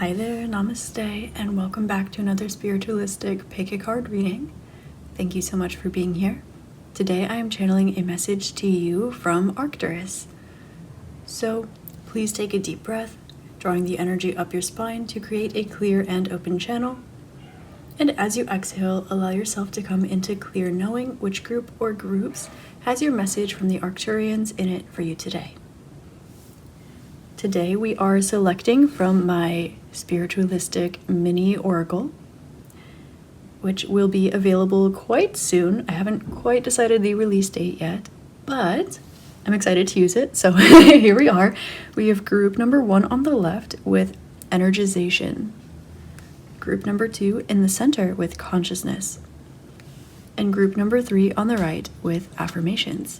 Hi there, namaste, and welcome back to another spiritualistic pick a card reading. Thank you so much for being here. Today I am channeling a message to you from Arcturus. So please take a deep breath, drawing the energy up your spine to create a clear and open channel. And as you exhale, allow yourself to come into clear knowing which group or groups has your message from the Arcturians in it for you today. Today we are selecting from my spiritualistic mini oracle, which will be available quite soon. I haven't quite decided the release date yet, but I'm excited to use it. So here we are. We have group number 1 on the left with Energization, group number 2 in the center with Consciousness, and group number 3 on the right with Affirmations.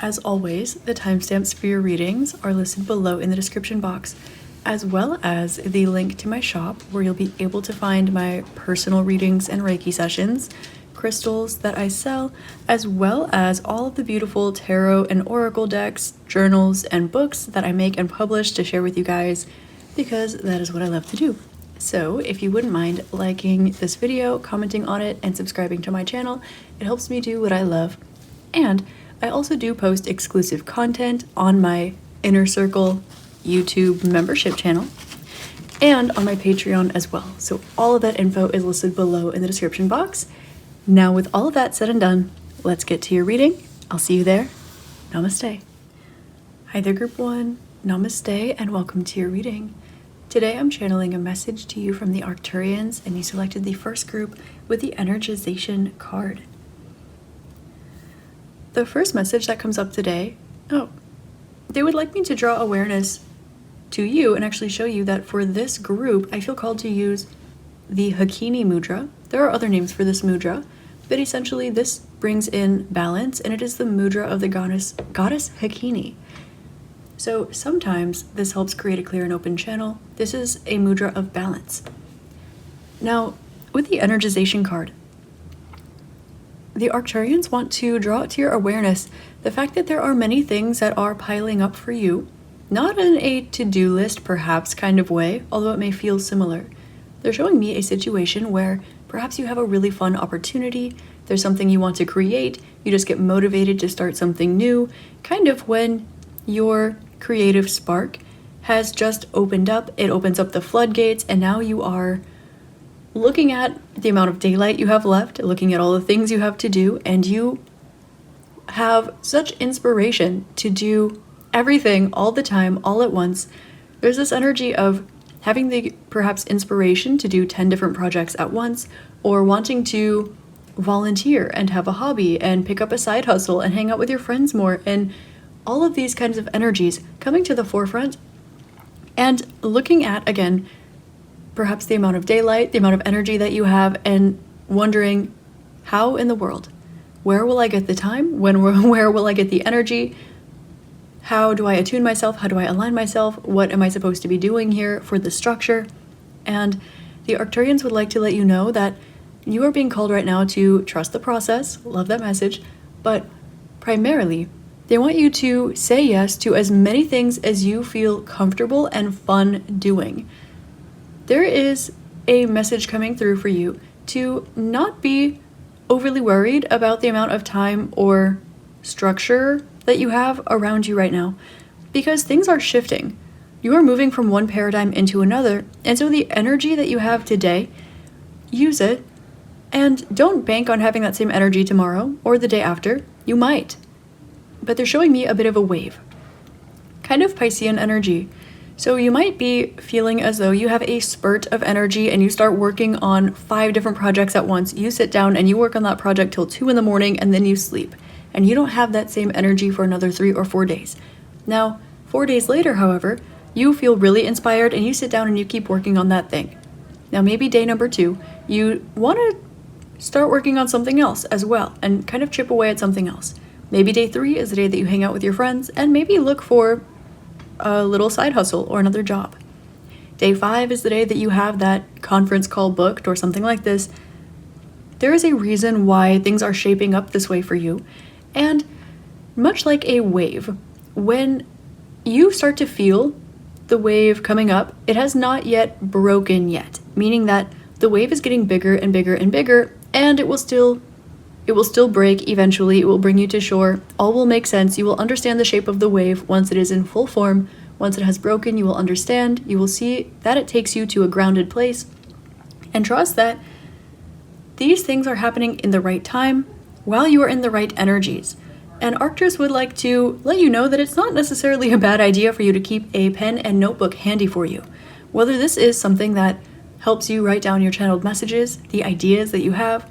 As always, the timestamps for your readings are listed below in the description box, as well as the link to my shop where you'll be able to find my personal readings and Reiki sessions, crystals that I sell, as well as all of the beautiful tarot and oracle decks, journals, and books that I make and publish to share with you guys, because that is what I love to do. So if you wouldn't mind liking this video, commenting on it, and subscribing to my channel, it helps me do what I love. And I also do post exclusive content on my Inner Circle YouTube membership channel and on my Patreon as well. So all of that info is listed below in the description box. Now with all of that said and done, let's get to your reading. I'll see you there. Namaste. Hi there, group 1. Namaste and welcome to your reading. Today I'm channeling a message to you from the Arcturians, and you selected the first group with the Energization card. The first message that comes up today, they would like me to draw awareness to you and actually show you that for this group, I feel called to use the Hakini mudra. There are other names for this mudra, but essentially this brings in balance, and it is the mudra of the goddess Hakini. So sometimes this helps create a clear and open channel. This is a mudra of balance. Now, with the Energization card, the Arcturians want to draw to your awareness the fact that there are many things that are piling up for you, not in a to-do list perhaps kind of way, although it may feel similar. They're showing me a situation where perhaps you have a really fun opportunity, there's something you want to create, you just get motivated to start something new, kind of when your creative spark has just opened up, it opens up the floodgates, and now you are looking at the amount of daylight you have left, looking at all the things you have to do, and you have such inspiration to do everything all the time, all at once. There's this energy of having the perhaps inspiration to do 10 different projects at once, or wanting to volunteer and have a hobby and pick up a side hustle and hang out with your friends more, and all of these kinds of energies coming to the forefront and looking at, again, perhaps the amount of daylight, the amount of energy that you have, and wondering, how in the world? Where will I get the time? Where will I get the energy? How do I attune myself? How do I align myself? What am I supposed to be doing here for the structure? And the Arcturians would like to let you know that you are being called right now to trust the process. Love that message. But primarily, they want you to say yes to as many things as you feel comfortable and fun doing. There is a message coming through for you to not be overly worried about the amount of time or structure that you have around you right now, because things are shifting. You are moving from one paradigm into another, and so the energy that you have today, use it, and don't bank on having that same energy tomorrow or the day after. You might, but they're showing me a bit of a wave, kind of Piscean energy. So you might be feeling as though you have a spurt of energy and you start working on 5 different projects at once. You sit down and you work on that project till 2 a.m. and then you sleep. And you don't have that same energy for another 3 or 4 days. Now, 4 days later, however, you feel really inspired and you sit down and you keep working on that thing. Now, maybe day number 2, you want to start working on something else as well and kind of chip away at something else. Maybe day 3 is the day that you hang out with your friends and maybe look for a little side hustle or another job. Day 5 is the day that you have that conference call booked or something like this. There is a reason why things are shaping up this way for you. And much like a wave, when you start to feel the wave coming up, it has not yet broken yet, meaning that the wave is getting bigger and bigger and bigger, and it will still break eventually. It will bring you to shore. All will make sense. You will understand the shape of the wave once it is in full form. Once it has broken, you will understand. You will see that it takes you to a grounded place. And trust that these things are happening in the right time while you are in the right energies. And Arcturus would like to let you know that it's not necessarily a bad idea for you to keep a pen and notebook handy for you. Whether this is something that helps you write down your channeled messages, the ideas that you have,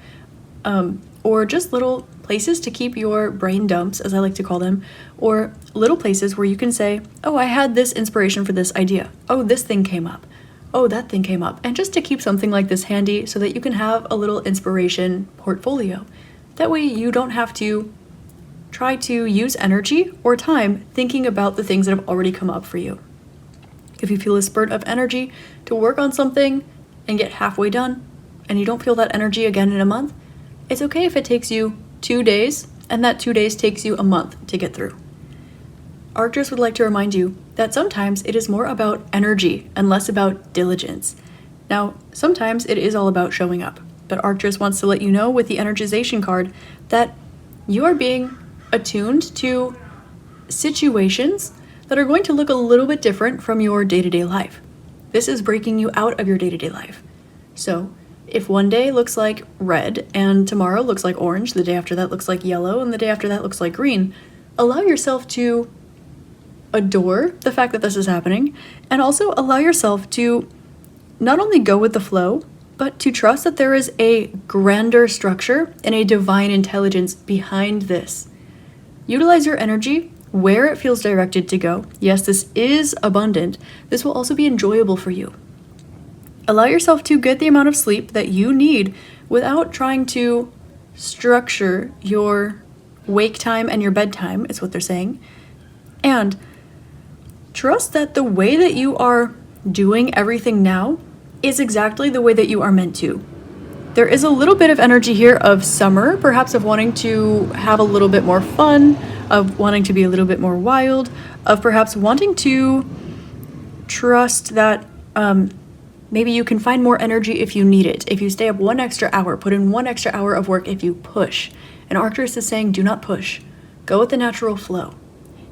or just little places to keep your brain dumps, as I like to call them, or little places where you can say, oh, I had this inspiration for this idea. Oh, this thing came up. Oh, that thing came up. And just to keep something like this handy so that you can have a little inspiration portfolio. That way you don't have to try to use energy or time thinking about the things that have already come up for you. If you feel a spurt of energy to work on something and get halfway done, and you don't feel that energy again in a month, it's okay if it takes you 2 days, and that 2 days takes you a month to get through. Arcturus would like to remind you that sometimes it is more about energy and less about diligence. Now, sometimes it is all about showing up, but Arcturus wants to let you know with the Energization card that you are being attuned to situations that are going to look a little bit different from your day-to-day life. This is breaking you out of your day-to-day life. So, if one day looks like red and tomorrow looks like orange, the day after that looks like yellow, and the day after that looks like green, allow yourself to adore the fact that this is happening, and also allow yourself to not only go with the flow, but to trust that there is a grander structure and a divine intelligence behind this. Utilize your energy where it feels directed to go. Yes, this is abundant. This will also be enjoyable for you. Allow yourself to get the amount of sleep that you need without trying to structure your wake time and your bedtime, is what they're saying. And trust that the way that you are doing everything now is exactly the way that you are meant to. There is a little bit of energy here of summer, perhaps of wanting to have a little bit more fun, of wanting to be a little bit more wild, of perhaps wanting to trust that maybe you can find more energy if you need it. If you stay up 1 extra hour, put in 1 extra hour of work if you push. And Arcturus is saying, do not push. Go with the natural flow.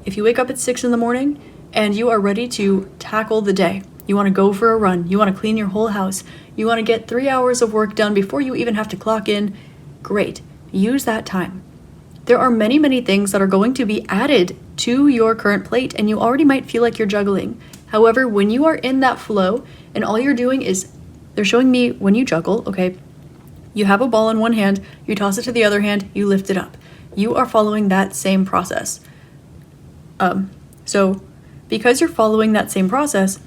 If you wake up at 6 in the morning and you are ready to tackle the day, you want to go for a run, you want to clean your whole house, you want to get 3 hours of work done before you even have to clock in, great. Use that time. There are many, many things that are going to be added to your current plate, and you already might feel like you're juggling. However, when you are in that flow and all you're doing is, they're showing me when you juggle, okay, you have a ball in one hand, you toss it to the other hand, you lift it up. You are following that same process. So because you're following that same process,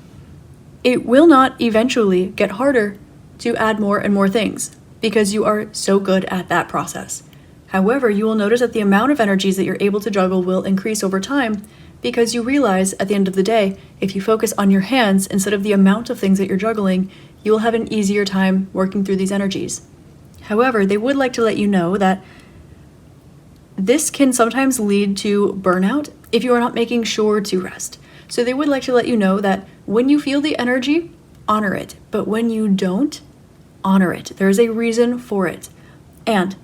it will not eventually get harder to add more and more things because you are so good at that process. However, you will notice that the amount of energies that you're able to juggle will increase over time because you realize at the end of the day, if you focus on your hands instead of the amount of things that you're juggling, you will have an easier time working through these energies. However, they would like to let you know that this can sometimes lead to burnout if you are not making sure to rest. So they would like to let you know that when you feel the energy, honor it. But when you don't, honor it. There is a reason for it. And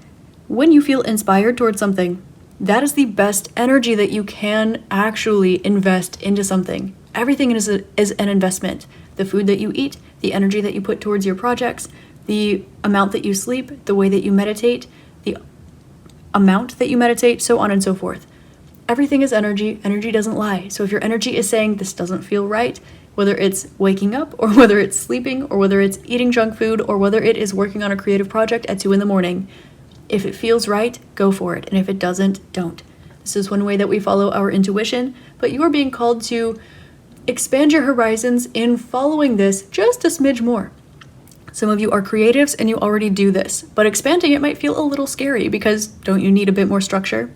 when you feel inspired towards something, that is the best energy that you can actually invest into something. Everything is an investment. The food that you eat, the energy that you put towards your projects, the amount that you sleep, the way that you meditate, the amount that you meditate, so on and so forth. Everything is energy. Energy doesn't lie. So if your energy is saying this doesn't feel right, whether it's waking up or whether it's sleeping or whether it's eating junk food or whether it is working on a creative project at 2 a.m, if it feels right, go for it. And if it doesn't, don't. This is one way that we follow our intuition, but you are being called to expand your horizons in following this just a smidge more. Some of you are creatives and you already do this, but expanding it might feel a little scary because don't you need a bit more structure?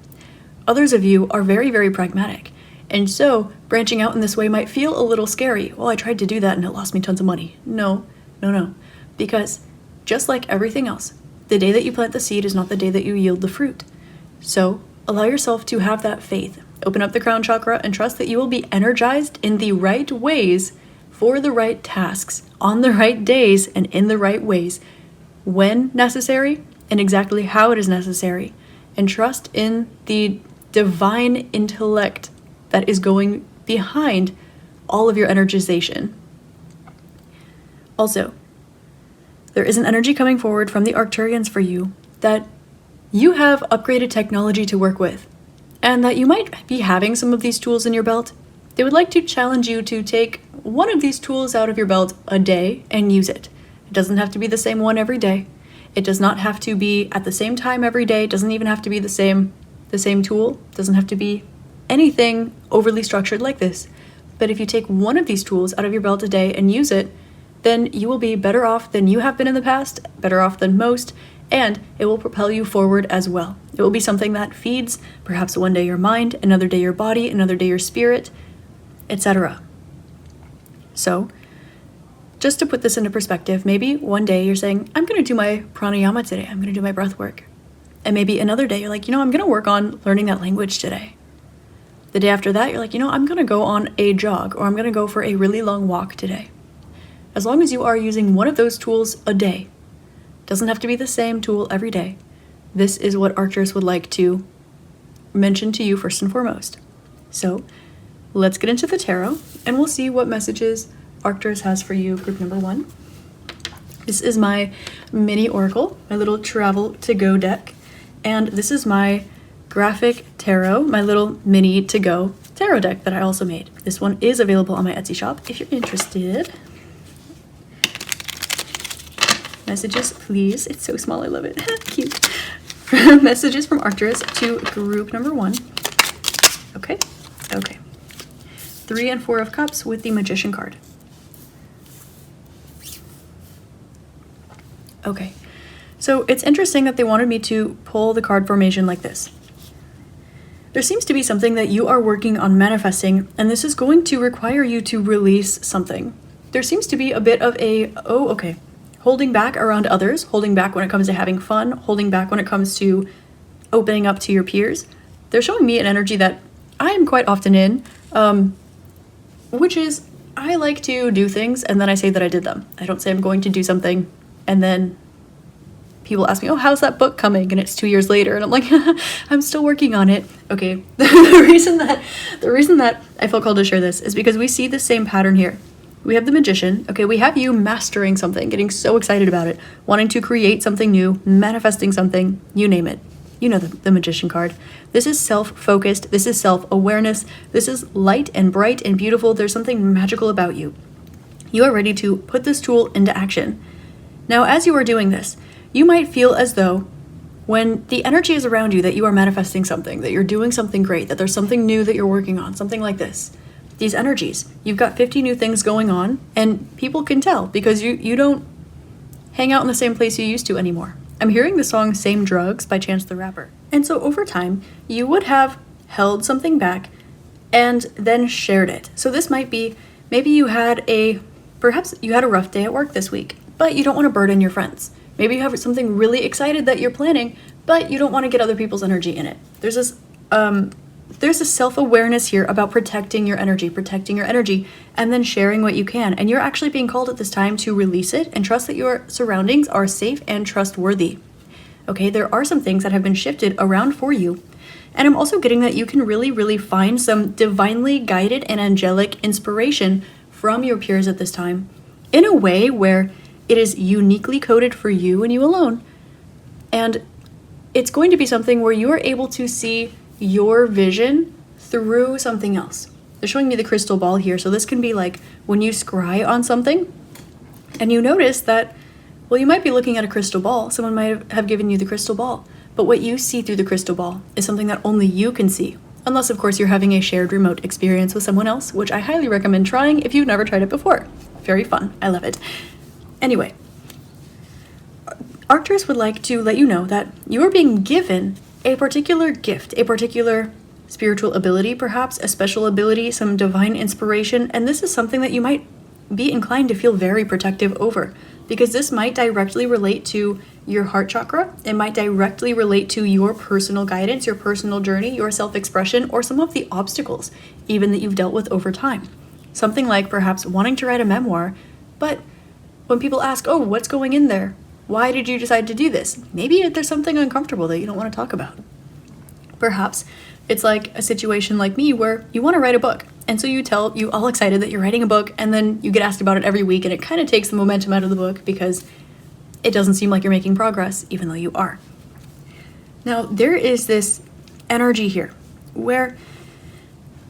Others of you are very, very pragmatic. And so branching out in this way might feel a little scary. Well, I tried to do that and it lost me tons of money. No. Because just like everything else, the day that you plant the seed is not the day that you yield the fruit. So allow yourself to have that faith. Open up the crown chakra and trust that you will be energized in the right ways for the right tasks, on the right days, and in the right ways, when necessary and exactly how it is necessary. And trust in the divine intellect that is going behind all of your energization. Also, there is an energy coming forward from the Arcturians for you that you have upgraded technology to work with, and that you might be having some of these tools in your belt. They would like to challenge you to take one of these tools out of your belt a day and use it. It doesn't have to be the same one every day. It does not have to be at the same time every day. It doesn't even have to be the same tool. It doesn't have to be anything overly structured like this. But if you take one of these tools out of your belt a day and use it, then you will be better off than you have been in the past, better off than most, and it will propel you forward as well. It will be something that feeds perhaps one day your mind, another day your body, another day your spirit, etc. So, just to put this into perspective, maybe one day you're saying, I'm going to do my pranayama today, I'm going to do my breath work. And maybe another day you're like, I'm going to work on learning that language today. The day after that, you're like, I'm going to go on a jog, or I'm going to go for a really long walk today. As long as you are using one of those tools a day, doesn't have to be the same tool every day. This is what Arcturus would like to mention to you first and foremost. So let's get into the tarot and we'll see what messages Arcturus has for you, group number 1. This is my mini oracle, my little travel to go deck. And this is my graphic tarot, my little mini to go tarot deck that I also made. This one is available on my Etsy shop if you're interested. Messages, please. It's so small, I love it. Cute. Messages from Arcturus to group number 1. Okay. 3 and 4 of Cups with the Magician card. Okay. So it's interesting that they wanted me to pull the card formation like this. There seems to be something that you are working on manifesting, and this is going to require you to release something. There seems to be a bit of a, holding back around others, holding back when it comes to having fun, holding back when it comes to opening up to your peers. They're showing me an energy that I am quite often in, which is I like to do things and then I say that I did them. I don't say I'm going to do something and then people ask me, how's that book coming? And it's 2 years later and I'm like, I'm still working on it. Okay, the reason that I felt called to share this is because we see the same pattern here. We have the Magician. Okay, we have you mastering something, getting so excited about it, wanting to create something new, manifesting something, you name it. You know the Magician card. This is self-focused. This is self-awareness. This is light and bright and beautiful. There's something magical about you. You are ready to put this tool into action. Now, as you are doing this, you might feel as though when the energy is around you that you are manifesting something, that you're doing something great, that there's something new that you're working on, something like this. These energies, you've got 50 new things going on, and people can tell because you don't hang out in the same place you used to anymore. I'm hearing the song Same Drugs by Chance the Rapper. And so over time, you would have held something back and then shared it. So this might be, perhaps you had a rough day at work this week, but you don't want to burden your friends. Maybe you have something really excited that you're planning, but you don't want to get other people's energy in it. There's a self-awareness here about protecting your energy, and then sharing what you can. And you're actually being called at this time to release it and trust that your surroundings are safe and trustworthy. Okay, there are some things that have been shifted around for you. And I'm also getting that you can really, really find some divinely guided and angelic inspiration from your peers at this time in a way where it is uniquely coded for you and you alone. And it's going to be something where you are able to see your vision through something else. They're showing me the crystal ball here, so this can be like when you scry on something and you notice that, you might be looking at a crystal ball. Someone might have given you the crystal ball, but what you see through the crystal ball is something that only you can see. Unless, of course, you're having a shared remote experience with someone else, which I highly recommend trying if you've never tried it before. Very fun. I love it. Anyway, Arcturus would like to let you know that you are being given a particular gift, a particular spiritual ability, perhaps a special ability, some divine inspiration, and this is something that you might be inclined to feel very protective over, because this might directly relate to your heart chakra. It might directly relate to your personal guidance, your personal journey, your self-expression, or some of the obstacles even that you've dealt with over time. Something like perhaps wanting to write a memoir, but when people ask, oh, what's going in there? Why did you decide to do this? Maybe there's something uncomfortable that you don't want to talk about. Perhaps it's like a situation like me where you want to write a book. And so you all excited that you're writing a book, and then you get asked about it every week, and it kind of takes the momentum out of the book because it doesn't seem like you're making progress, even though you are. Now, there is this energy here where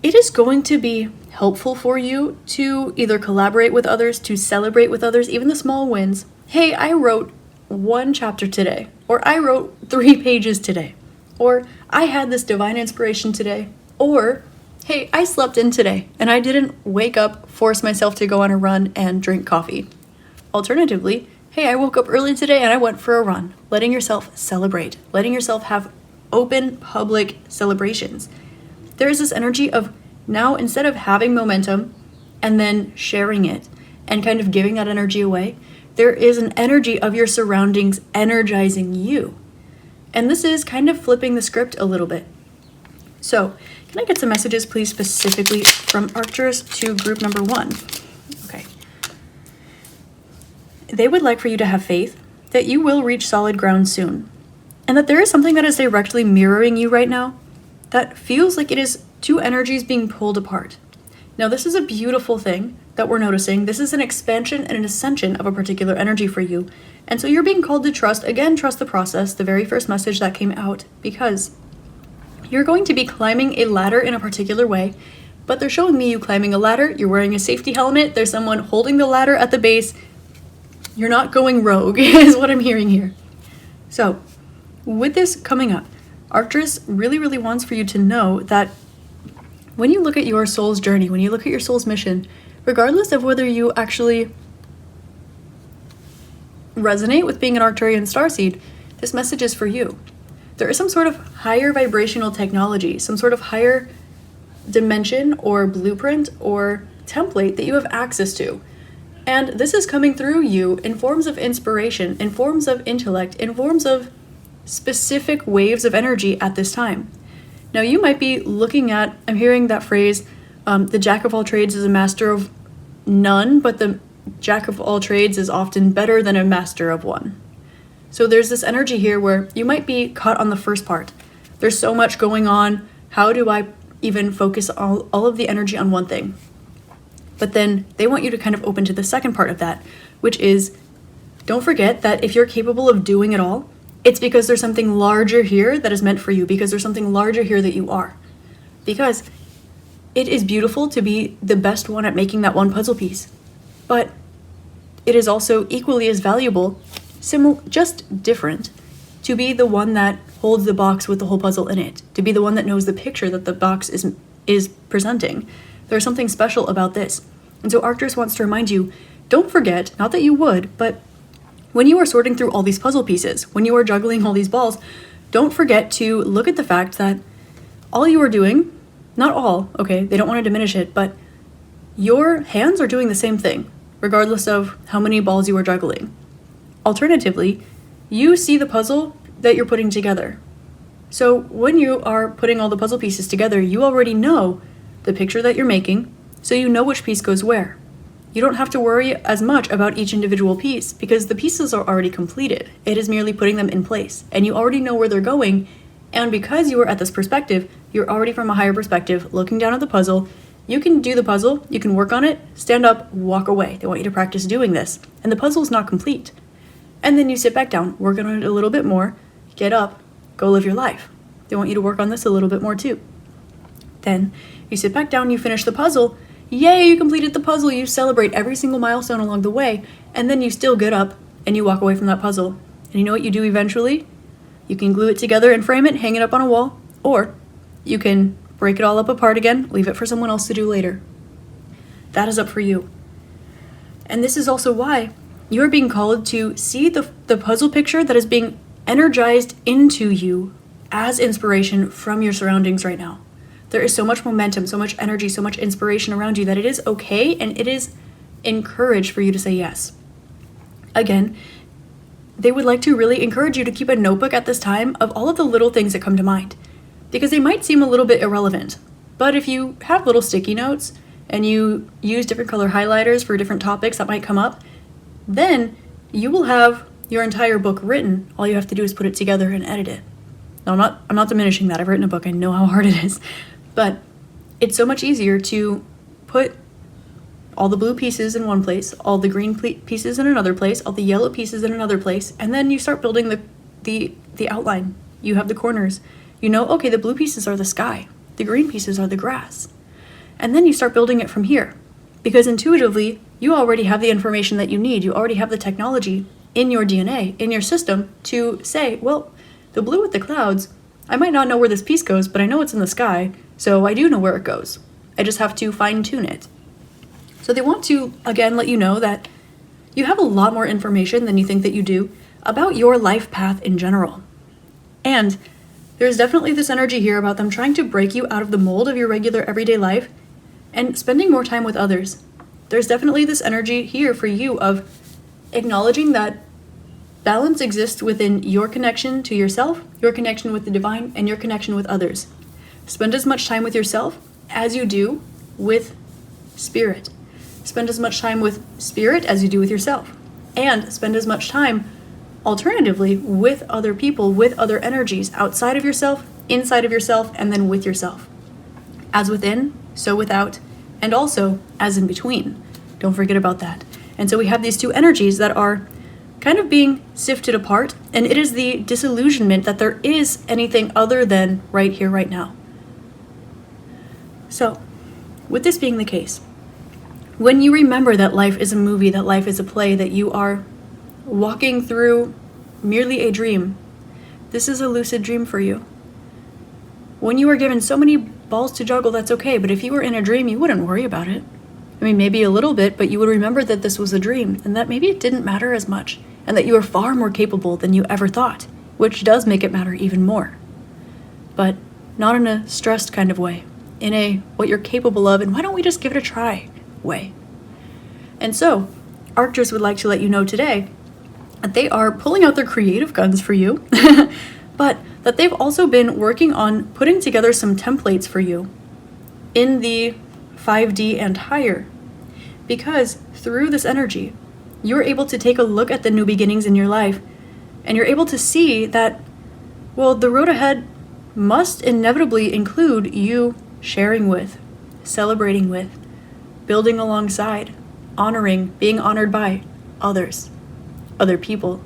it is going to be helpful for you to either collaborate with others, to celebrate with others, even the small wins. Hey, I wrote 1 chapter today, or I wrote 3 pages today, or I had this divine inspiration today, or hey, I slept in today and I didn't wake up, force myself to go on a run and drink coffee. Alternatively, hey, I woke up early today and I went for a run. Letting yourself celebrate, letting yourself have open public celebrations. There is this energy of now, instead of having momentum and then sharing it and kind of giving that energy away, there is an energy of your surroundings energizing you. And this is kind of flipping the script a little bit. So, can I get some messages, please, specifically from Arcturus to group number 1? Okay. They would like for you to have faith that you will reach solid ground soon, and that there is something that is directly mirroring you right now that feels like it is 2 energies being pulled apart. Now, this is a beautiful thing that we're noticing. This is an expansion and an ascension of a particular energy for you. And so you're being called to trust the process, the very first message that came out, because you're going to be climbing a ladder in a particular way, but they're showing me you climbing a ladder, you're wearing a safety helmet, there's someone holding the ladder at the base. You're not going rogue, is what I'm hearing here. So, with this coming up, Arcturus really, really wants for you to know that when you look at your soul's journey, when you look at your soul's mission, regardless of whether you actually resonate with being an Arcturian starseed, this message is for you. There is some sort of higher vibrational technology, some sort of higher dimension or blueprint or template that you have access to. And this is coming through you in forms of inspiration, in forms of intellect, in forms of specific waves of energy at this time. Now, you might be looking at, I'm hearing that phrase, the jack of all trades is a master of none, but the jack of all trades is often better than a master of one. So there's this energy here where you might be caught on the first part. There's so much going on. How do I even focus all of the energy on one thing? But then they want you to kind of open to the second part of that, which is, don't forget that if you're capable of doing it all, it's because there's something larger here that is meant for you, because there's something larger here that you are. Because it is beautiful to be the best one at making that one puzzle piece, but it is also equally as valuable, just different, to be the one that holds the box with the whole puzzle in it, to be the one that knows the picture that the box is presenting. There's something special about this. And so Arcturus wants to remind you, don't forget, not that you would, but when you are sorting through all these puzzle pieces, when you are juggling all these balls, don't forget to look at the fact that all you are doing, not all, okay, they don't want to diminish it, but your hands are doing the same thing, regardless of how many balls you are juggling. Alternatively, you see the puzzle that you're putting together. So when you are putting all the puzzle pieces together, you already know the picture that you're making, so you know which piece goes where. You don't have to worry as much about each individual piece because the pieces are already completed. It is merely putting them in place, and you already know where they're going. And because you are at this perspective, you're already from a higher perspective, looking down at the puzzle. You can do the puzzle, you can work on it, stand up, walk away. They want you to practice doing this, and the puzzle is not complete. And then you sit back down, work on it a little bit more, get up, go live your life. They want you to work on this a little bit more too. Then you sit back down, you finish the puzzle. Yay, you completed the puzzle. You celebrate every single milestone along the way, and then you still get up and you walk away from that puzzle. And you know what you do eventually? You can glue it together and frame it, hang it up on a wall, or you can break it all up apart again, leave it for someone else to do later. That is up for you. And this is also why you're being called to see the puzzle picture that is being energized into you as inspiration from your surroundings right now. There is so much momentum, so much energy, so much inspiration around you that it is okay and it is encouraged for you to say yes. Again, they would like to really encourage you to keep a notebook at this time of all of the little things that come to mind, because they might seem a little bit irrelevant. But if you have little sticky notes and you use different color highlighters for different topics that might come up, then you will have your entire book written. All you have to do is put it together and edit it. Now, I'm not diminishing that. I've written a book. I know how hard it is. But it's so much easier to put all the blue pieces in one place, all the green pieces in another place, all the yellow pieces in another place, and then you start building the outline. You have the corners. You know, okay, the blue pieces are the sky. The green pieces are the grass. And then you start building it from here. Because intuitively, you already have the information that you need. You already have the technology in your DNA, in your system, to say, well, the blue with the clouds, I might not know where this piece goes, but I know it's in the sky, so I do know where it goes. I just have to fine-tune it. So they want to, again, let you know that you have a lot more information than you think that you do about your life path in general. And there's definitely this energy here about them trying to break you out of the mold of your regular everyday life and spending more time with others. There's definitely this energy here for you of acknowledging that balance exists within your connection to yourself, your connection with the divine, and your connection with others. Spend as much time with yourself as you do with spirit. Spend as much time with spirit as you do with yourself. And spend as much time, alternatively, with other people, with other energies, outside of yourself, inside of yourself, and then with yourself. As within, so without, and also as in between. Don't forget about that. And so we have these two energies that are kind of being sifted apart, and it is the disillusionment that there is anything other than right here, right now. So, with this being the case, when you remember that life is a movie, that life is a play, that you are walking through merely a dream, this is a lucid dream for you. When you are given so many balls to juggle, that's okay, but if you were in a dream, you wouldn't worry about it. I mean, maybe a little bit, but you would remember that this was a dream, and that maybe it didn't matter as much, and that you are far more capable than you ever thought, which does make it matter even more. But not in a stressed kind of way, in a what you're capable of, and why don't we just give it a try way. And so, Arcturus would like to let you know today that they are pulling out their creative guns for you, but that they've also been working on putting together some templates for you in the 5D and higher. Because through this energy, you're able to take a look at the new beginnings in your life, and you're able to see that, well, the road ahead must inevitably include you sharing with, celebrating with, building alongside, honoring, being honored by others, other people.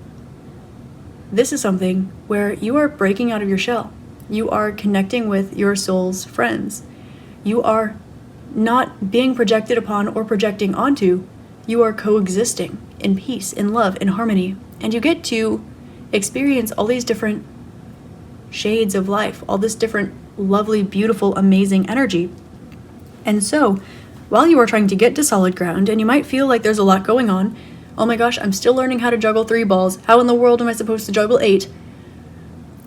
This is something where you are breaking out of your shell. You are connecting with your soul's friends. You are not being projected upon or projecting onto. You are coexisting in peace, in love, in harmony. And you get to experience all these different shades of life, all this different lovely, beautiful, amazing energy. And so, while you are trying to get to solid ground, and you might feel like there's a lot going on, oh my gosh, I'm still learning how to juggle 3 balls. How in the world am I supposed to juggle 8?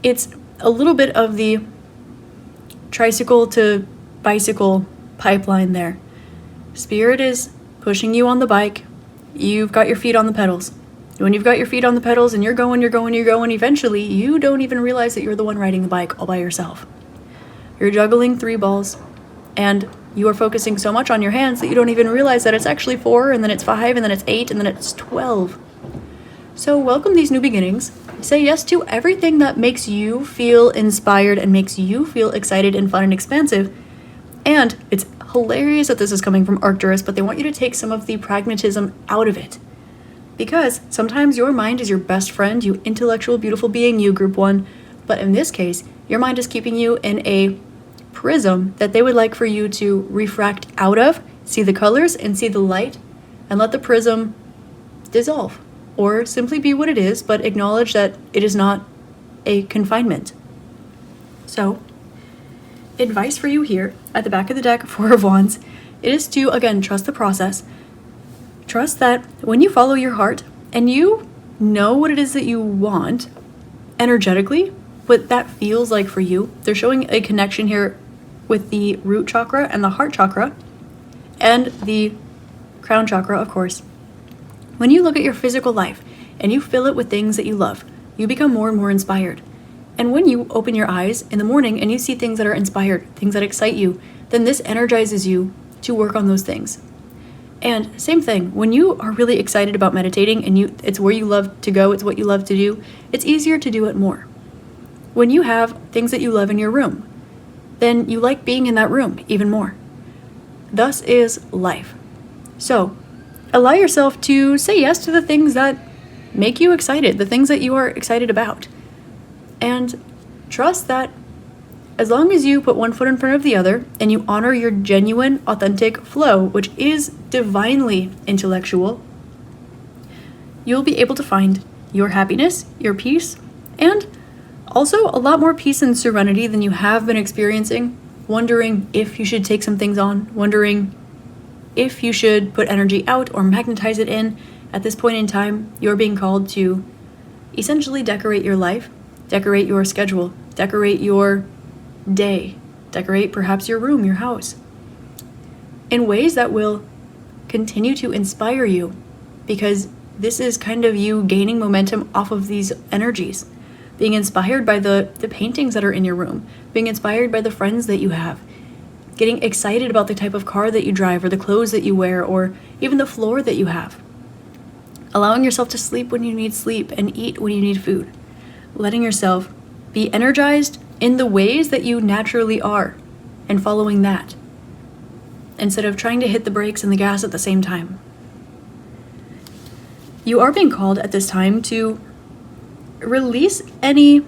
It's a little bit of the tricycle to bicycle pipeline there. Spirit is pushing you on the bike. You've got your feet on the pedals. When you've got your feet on the pedals and you're going, eventually you don't even realize that you're the one riding the bike all by yourself. You're juggling 3 balls, and you are focusing so much on your hands that you don't even realize that it's actually 4, and then it's 5, and then it's 8, and then it's 12. So welcome these new beginnings. Say yes to everything that makes you feel inspired and makes you feel excited and fun and expansive. And it's hilarious that this is coming from Arcturus, but they want you to take some of the pragmatism out of it. Because sometimes your mind is your best friend, you intellectual, beautiful being, you group 1. But in this case, your mind is keeping you in a prism that they would like for you to refract out of, see the colors and see the light, and let the prism dissolve. Or simply be what it is, but acknowledge that it is not a confinement. So, advice for you here at the back of the deck, 4 of Wands, it is to, again, trust the process. Trust that when you follow your heart and you know what it is that you want energetically, what that feels like for you. They're showing a connection here with the root chakra and the heart chakra and the crown chakra, of course. When you look at your physical life and you fill it with things that you love, you become more and more inspired. And when you open your eyes in the morning and you see things that are inspired, things that excite you, then this energizes you to work on those things. And same thing, when you are really excited about meditating and it's where you love to go, it's what you love to do, it's easier to do it more. When you have things that you love in your room, then you like being in that room even more. Thus is life. So, allow yourself to say yes to the things that make you excited, the things that you are excited about. And trust that as long as you put one foot in front of the other and you honor your genuine, authentic flow, which is divinely intellectual, you'll be able to find your happiness, your peace, and also a lot more peace and serenity than you have been experiencing, wondering if you should take some things on, wondering if you should put energy out or magnetize it in. At this point in time, you're being called to essentially decorate your life, decorate your schedule, decorate your day, decorate perhaps your room, your house, in ways that will continue to inspire you, because this is kind of you gaining momentum off of these energies, being inspired by the paintings that are in your room, being inspired by the friends that you have, getting excited about the type of car that you drive or the clothes that you wear or even the floor that you have, allowing yourself to sleep when you need sleep and eat when you need food, letting yourself be energized in the ways that you naturally are and following that, instead of trying to hit the brakes and the gas at the same time. You are being called at this time to release any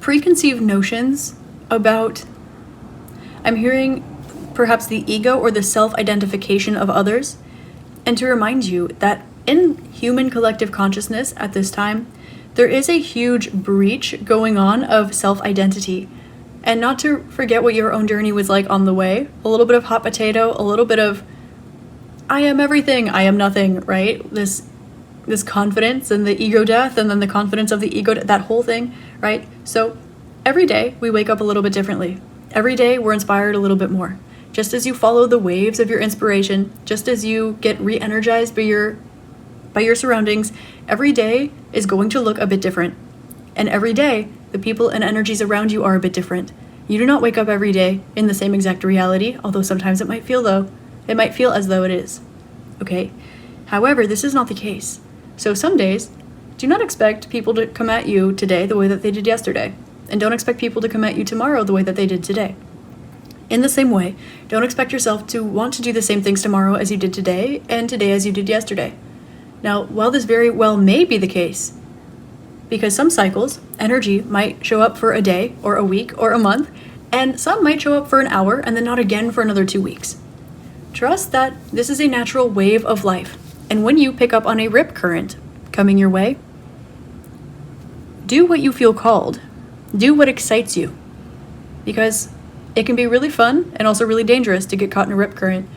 preconceived notions about, I'm hearing perhaps the ego or the self-identification of others, and to remind you that in human collective consciousness at this time, there is a huge breach going on of self-identity. And not to forget what your own journey was like on the way. A little bit of hot potato, a little bit of I am everything, I am nothing, right? This confidence and the ego death, and then the confidence of the ego, that whole thing, right? So every day we wake up a little bit differently. Every day we're inspired a little bit more. Just as you follow the waves of your inspiration, just as you get re-energized by your surroundings, every day is going to look a bit different. And every day, the people and energies around you are a bit different. You do not wake up every day in the same exact reality, although sometimes it might feel as though it is. Okay? However, this is not the case. So some days, do not expect people to come at you today the way that they did yesterday. And don't expect people to come at you tomorrow the way that they did today. In the same way, don't expect yourself to want to do the same things tomorrow as you did today, and today as you did yesterday. Now, while this very well may be the case, because some cycles, energy might show up for a day or a week or a month, and some might show up for an hour and then not again for another 2 weeks. Trust that this is a natural wave of life, and when you pick up on a rip current coming your way, do what you feel called. Do what excites you, because it can be really fun and also really dangerous to get caught in a rip current.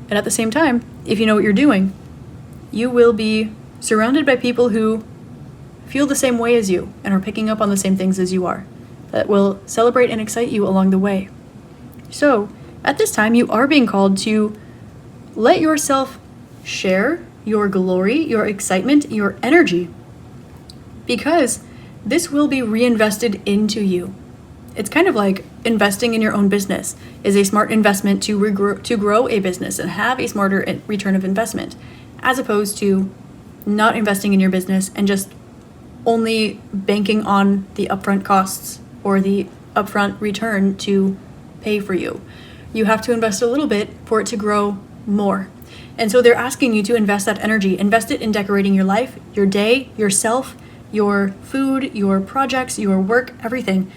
And at the same time, if you know what you're doing, you will be surrounded by people who feel the same way as you and are picking up on the same things as you are, that will celebrate and excite you along the way. So, at this time, you are being called to let yourself share your glory, your excitement, your energy, because this will be reinvested into you. It's kind of like investing in your own business is a smart investment to grow a business and have a smarter return of investment, as opposed to not investing in your business and just only banking on the upfront costs or the upfront return to pay for you. You have to invest a little bit for it to grow more. And so they're asking you to invest that energy, invest it in decorating your life, your day, yourself, your food, your projects, your work, everything.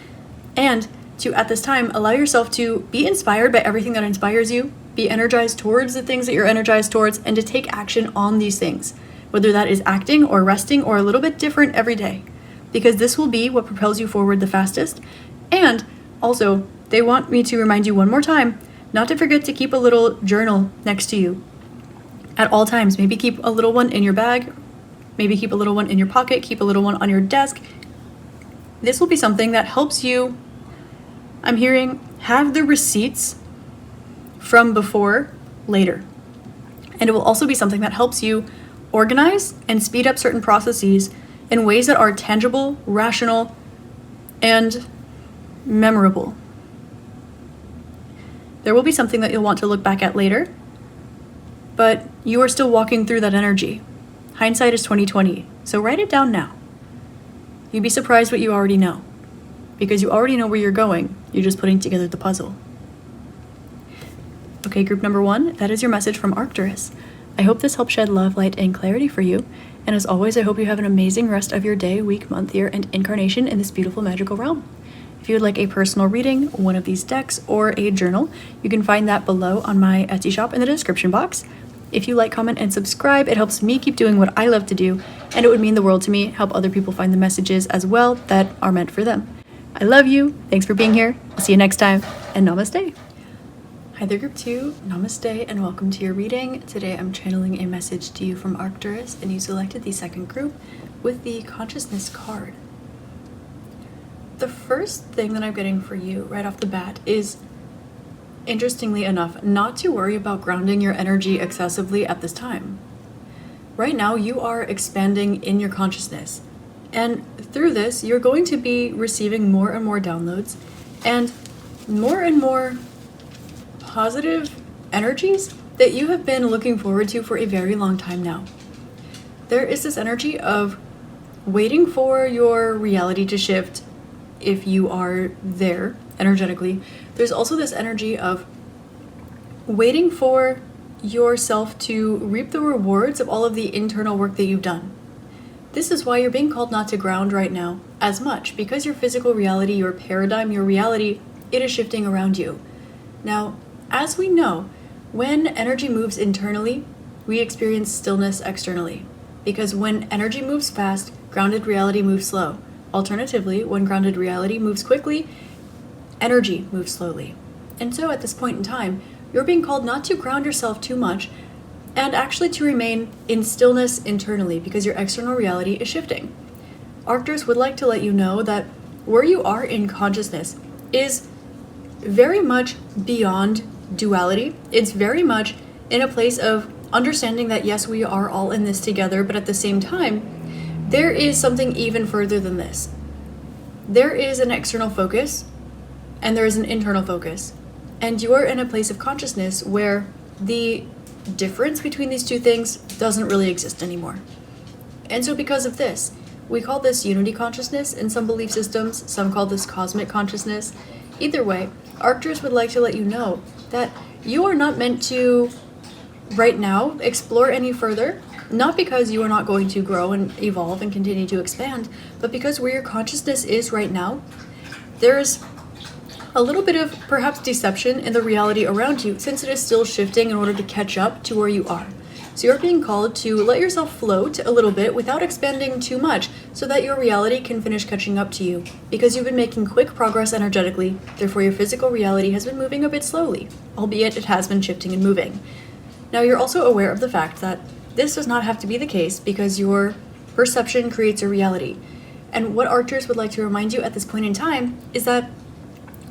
And to, at this time, allow yourself to be inspired by everything that inspires you, be energized towards the things that you're energized towards, and to take action on these things, whether that is acting or resting or a little bit different every day, because this will be what propels you forward the fastest. And also, they want me to remind you one more time, not to forget to keep a little journal next to you at all times. Maybe keep a little one in your bag, maybe keep a little one in your pocket, keep a little one on your desk. This will be something that helps you, I'm hearing, have the receipts from before later. And it will also be something that helps you organize and speed up certain processes in ways that are tangible, rational, and memorable. There will be something that you'll want to look back at later, but you are still walking through that energy. Hindsight is 20/20, so write it down now. You'd be surprised what you already know, because you already know where you're going. You're just putting together the puzzle. Okay, group number 1, that is your message from Arcturus. I hope this helps shed love, light, and clarity for you. And as always, I hope you have an amazing rest of your day, week, month, year, and incarnation in this beautiful magical realm. If you would like a personal reading, one of these decks, or a journal, you can find that below on my Etsy shop in the description box. If you like, comment, and subscribe, it helps me keep doing what I love to do, and it would mean the world to me, help other people find the messages as well that are meant for them. I love you. Thanks for being here. I'll see you next time, and namaste. Hi there, group 2. Namaste and welcome to your reading. Today I'm channeling a message to you from Arcturus, and you selected the second group with the consciousness card. The first thing that I'm getting for you right off the bat is, interestingly enough, not to worry about grounding your energy excessively at this time. Right now you are expanding in your consciousness, and through this you're going to be receiving more and more downloads and more positive energies that you have been looking forward to for a very long time now. There is this energy of waiting for your reality to shift if you are there energetically. There's also this energy of waiting for yourself to reap the rewards of all of the internal work that you've done. This is why you're being called not to ground right now as much, because your physical reality, your paradigm, your reality, it is shifting around you. Now, as we know, when energy moves internally, we experience stillness externally. Because when energy moves fast, grounded reality moves slow. Alternatively, when grounded reality moves quickly, energy moves slowly. And so at this point in time, you're being called not to ground yourself too much and actually to remain in stillness internally because your external reality is shifting. Arcturus would like to let you know that where you are in consciousness is very much beyond duality. It's very much in a place of understanding that yes, we are all in this together, but at the same time, there is something even further than this. There is an external focus and there is an internal focus. And you are in a place of consciousness where the difference between these two things doesn't really exist anymore. And so because of this, we call this unity consciousness in some belief systems, some call this cosmic consciousness. Either way, Arcturus would like to let you know that you are not meant to, right now, explore any further, not because you are not going to grow and evolve and continue to expand, but because where your consciousness is right now, there's a little bit of perhaps deception in the reality around you since it is still shifting in order to catch up to where you are. So you're being called to let yourself float a little bit without expanding too much so that your reality can finish catching up to you. Because you've been making quick progress energetically, therefore your physical reality has been moving a bit slowly, albeit it has been shifting and moving. Now you're also aware of the fact that this does not have to be the case because your perception creates a reality. And what Arcturus would like to remind you at this point in time is that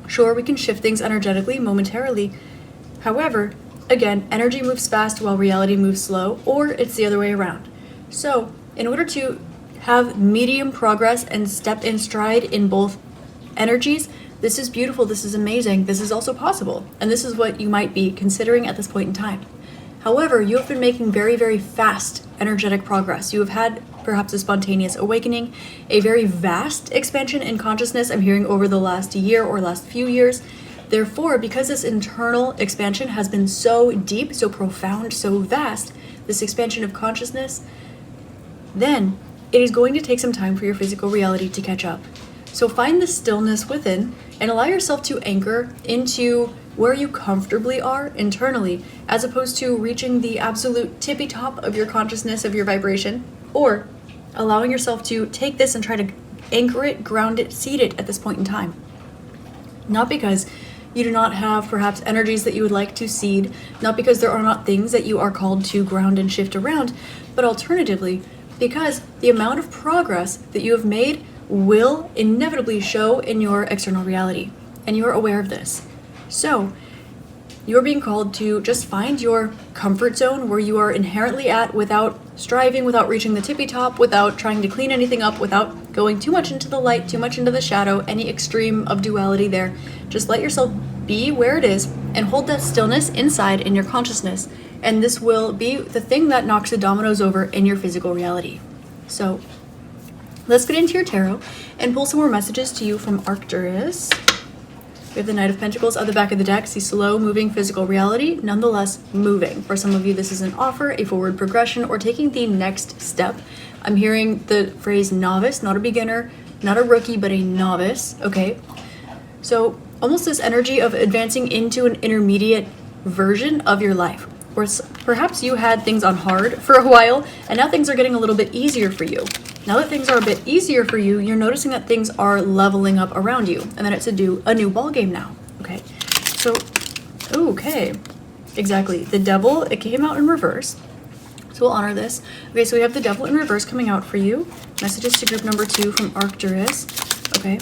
sure, we can shift things energetically, momentarily. However, again, energy moves fast while reality moves slow, or it's the other way around. So, in order to have medium progress and step in stride in both energies, this is beautiful, this is amazing, this is also possible, and this is what you might be considering at this point in time. However, you have been making very, very fast energetic progress. You have had perhaps a spontaneous awakening, a very vast expansion in consciousness I'm hearing over the last year or last few years. Therefore, because this internal expansion has been so deep, so profound, so vast, this expansion of consciousness, then it is going to take some time for your physical reality to catch up. So find the stillness within and allow yourself to anchor into where you comfortably are internally, as opposed to reaching the absolute tippy top of your consciousness, of your vibration, or allowing yourself to take this and try to anchor it, ground it, seed it at this point in time. Not because you do not have perhaps energies that you would like to seed, not because there are not things that you are called to ground and shift around, but alternatively, because the amount of progress that you have made will inevitably show in your external reality, and you are aware of this. So, you're being called to just find your comfort zone where you are inherently at without striving, without reaching the tippy top, without trying to clean anything up, without going too much into the light, too much into the shadow, any extreme of duality there. Just let yourself be where it is and hold that stillness inside in your consciousness. And this will be the thing that knocks the dominoes over in your physical reality. So let's get into your tarot and pull some more messages to you from Arcturus. We have the Knight of Pentacles at the back of the deck. See, slow moving physical reality, nonetheless moving. For some of you, this is an offer, a forward progression, or taking the next step. I'm hearing the phrase novice, not a beginner, not a rookie, but a novice, okay? So almost this energy of advancing into an intermediate version of your life, where perhaps you had things on hard for a while, and now things are getting a little bit easier for you. Now that things are a bit easier for you, you're noticing that things are leveling up around you, and that it's a new ball game now. Okay, so okay, exactly. The Devil, it came out in reverse, so we'll honor this. Okay, so we have the Devil in reverse coming out for you. Messages to group number 2 from Arcturus. Okay.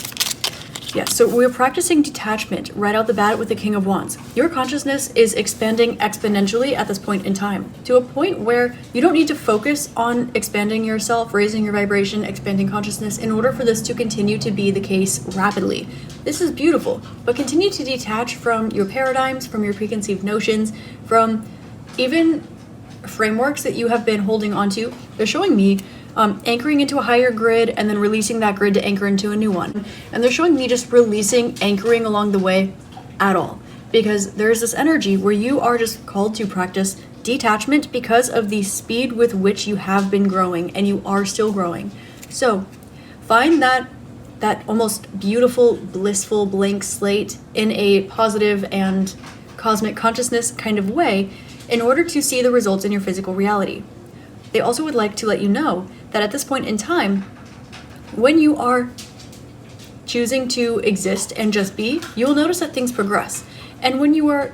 Yeah, so we're practicing detachment right out the bat with the King of Wands. Your consciousness is expanding exponentially at this point in time, to a point where you don't need to focus on expanding yourself, raising your vibration, expanding consciousness in order for this to continue to be the case rapidly. This is beautiful, but continue to detach from your paradigms, from your preconceived notions, from even frameworks that you have been holding onto. They're showing me anchoring into a higher grid and then releasing that grid to anchor into a new one. And they're showing me just releasing, anchoring along the way at all. Because there's this energy where you are just called to practice detachment because of the speed with which you have been growing and you are still growing. So find that almost beautiful, blissful blank slate in a positive and cosmic consciousness kind of way in order to see the results in your physical reality. They also would like to let you know that at this point in time, when you are choosing to exist and just be, you will notice that things progress. And when you are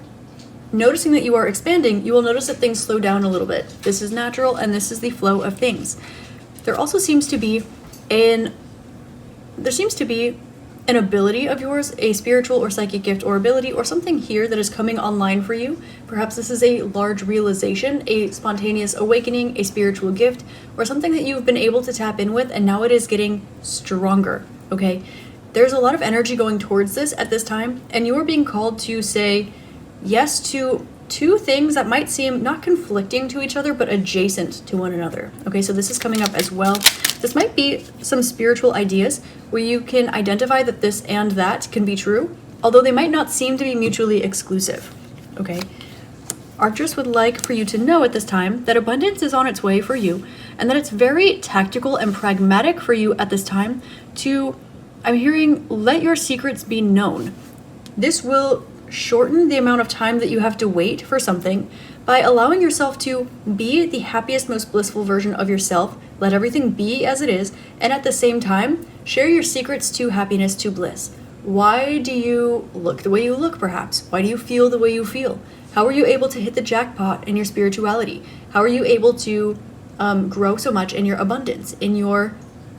noticing that you are expanding, you will notice that things slow down a little bit. This is natural, and this is the flow of things. There also seems to be an ability of yours, a spiritual or psychic gift or ability, or something here that is coming online for you. Perhaps this is a large realization, a spontaneous awakening, a spiritual gift, or something that you've been able to tap in with, and now it is getting stronger, okay? There's a lot of energy going towards this at this time, and you are being called to say yes to two things that might seem not conflicting to each other, but adjacent to one another. Okay, so this is coming up as well. This might be some spiritual ideas where you can identify that this and that can be true, although they might not seem to be mutually exclusive. Okay, Arcturus would like for you to know at this time that abundance is on its way for you, and that it's very tactical and pragmatic for you at this time to, I'm hearing, let your secrets be known. This will shorten the amount of time that you have to wait for something by allowing yourself to be the happiest, most blissful version of yourself. Let everything be as it is, and at the same time, share your secrets to happiness, to bliss. Why do you look the way you look, perhaps? Why do you feel the way you feel? How are you able to hit the jackpot in your spirituality? How are you able to grow so much in your abundance, in your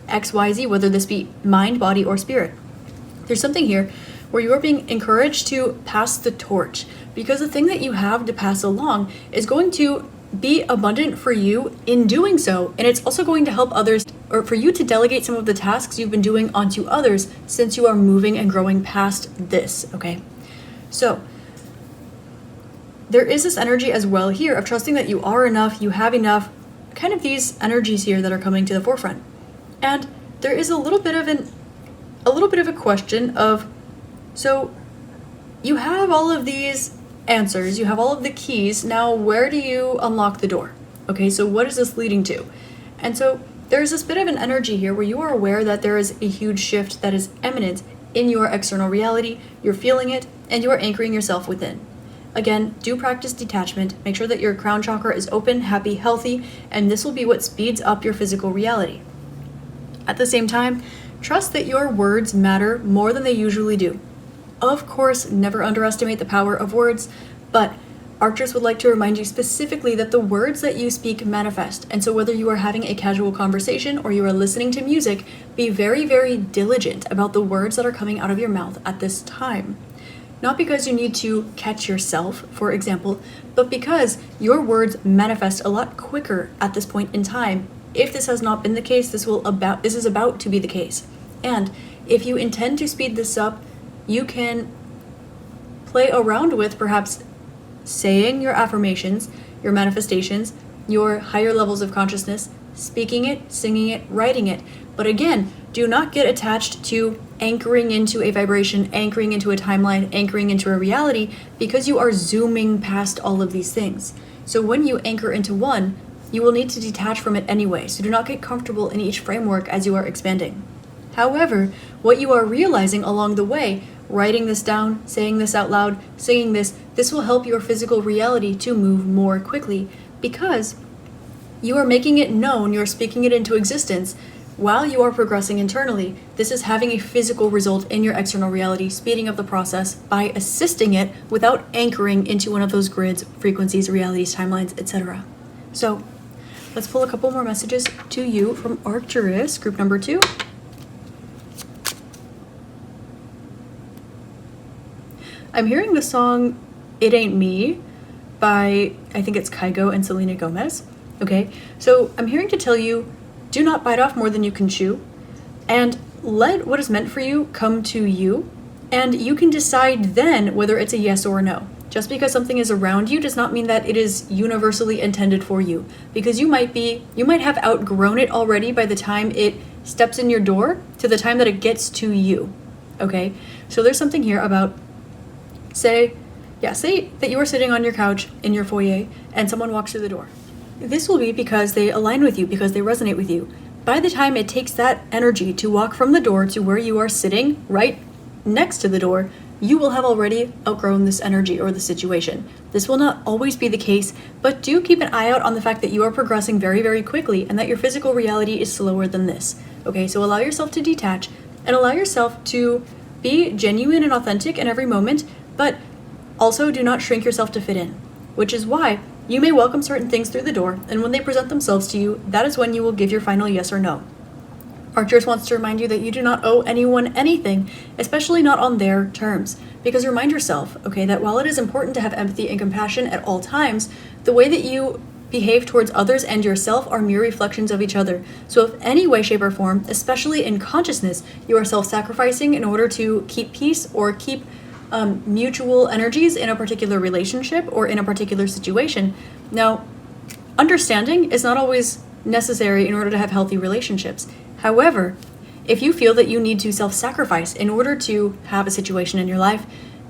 XYZ, whether this be mind, body, or spirit? There's something here where you are being encouraged to pass the torch, because the thing that you have to pass along is going to be abundant for you in doing so, and it's also going to help others, or for you to delegate some of the tasks you've been doing onto others since you are moving and growing past this, okay? So there is this energy as well here of trusting that you are enough, you have enough, kind of these energies here that are coming to the forefront. And there is a little bit of a question of, so you have all of these answers, you have all of the keys, now where do you unlock the door? Okay, so what is this leading to? And so there's this bit of an energy here where you are aware that there is a huge shift that is imminent in your external reality, you're feeling it, and you are anchoring yourself within. Again, do practice detachment, make sure that your crown chakra is open, happy, healthy, and this will be what speeds up your physical reality. At the same time, trust that your words matter more than they usually do. Of course, never underestimate the power of words, but Arcturus would like to remind you specifically that the words that you speak manifest. And so whether you are having a casual conversation or you are listening to music, be very, very diligent about the words that are coming out of your mouth at this time. Not because you need to catch yourself, for example, but because your words manifest a lot quicker at this point in time. If this has not been the case, this is about to be the case. And if you intend to speed this up, you can play around with perhaps saying your affirmations, your manifestations, your higher levels of consciousness, speaking it, singing it, writing it. But again, do not get attached to anchoring into a vibration, anchoring into a timeline, anchoring into a reality, because you are zooming past all of these things. So when you anchor into one, you will need to detach from it anyway. So do not get comfortable in each framework as you are expanding. However, what you are realizing along the way, writing this down, saying this out loud, singing this will help your physical reality to move more quickly, because you are making it known, you're speaking it into existence while you are progressing internally. This is having a physical result in your external reality, speeding up the process by assisting it without anchoring into one of those grids, frequencies, realities, timelines, etc. So let's pull a couple more messages to you from Arcturus, group number 2. I'm hearing the song It Ain't Me by, I think it's Kygo and Selena Gomez. Okay, so I'm hearing to tell you, do not bite off more than you can chew, and let what is meant for you come to you, and you can decide then whether it's a yes or a no. Just because something is around you does not mean that it is universally intended for you, because you might have outgrown it already by the time it steps in your door to the time that it gets to you. Okay, so there's something here about, say that you are sitting on your couch in your foyer and someone walks through the door. This will be because they align with you, because they resonate with you. By the time it takes that energy to walk from the door to where you are sitting right next to the door, you will have already outgrown this energy or the situation. This will not always be the case, but do keep an eye out on the fact that you are progressing very, very quickly and that your physical reality is slower than this. Okay, so allow yourself to detach and allow yourself to be genuine and authentic in every moment, but also do not shrink yourself to fit in, which is why you may welcome certain things through the door, and when they present themselves to you, that is when you will give your final yes or no. Arcturus wants to remind you that you do not owe anyone anything, especially not on their terms. Because remind yourself, okay, that while it is important to have empathy and compassion at all times, the way that you behave towards others and yourself are mere reflections of each other. So if any way, shape, or form, especially in consciousness, you are self-sacrificing in order to keep peace or keep mutual energies in a particular relationship or in a particular situation. Now, understanding is not always necessary in order to have healthy relationships. However, if you feel that you need to self-sacrifice in order to have a situation in your life,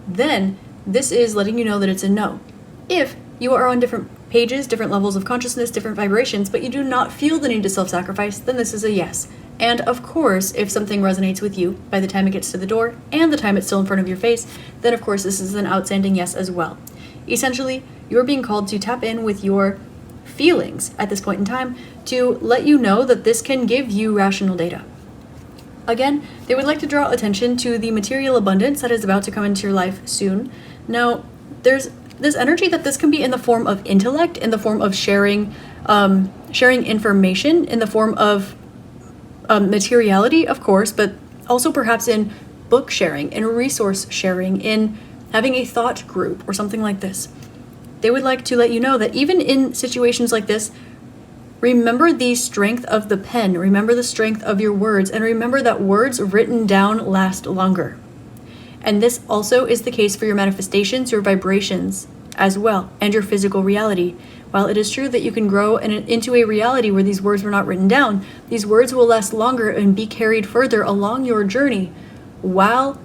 then this is letting you know that it's a no. If you are on different pages, different levels of consciousness, different vibrations, but you do not feel the need to self-sacrifice, then this is a yes. And of course, if something resonates with you by the time it gets to the door and the time it's still in front of your face, then of course this is an outstanding yes as well. Essentially, you're being called to tap in with your feelings at this point in time to let you know that this can give you rational data. Again, they would like to draw attention to the material abundance that is about to come into your life soon. Now, there's this energy that this can be in the form of intellect, in the form of sharing information, in the form of materiality, of course, but also perhaps in book sharing, in resource sharing, in having a thought group or something like this. They would like to let you know that even in situations like this, remember the strength of the pen, remember the strength of your words, and remember that words written down last longer. And this also is the case for your manifestations, your vibrations as well, and your physical reality. While it is true that you can grow into a reality where these words were not written down, these words will last longer and be carried further along your journey while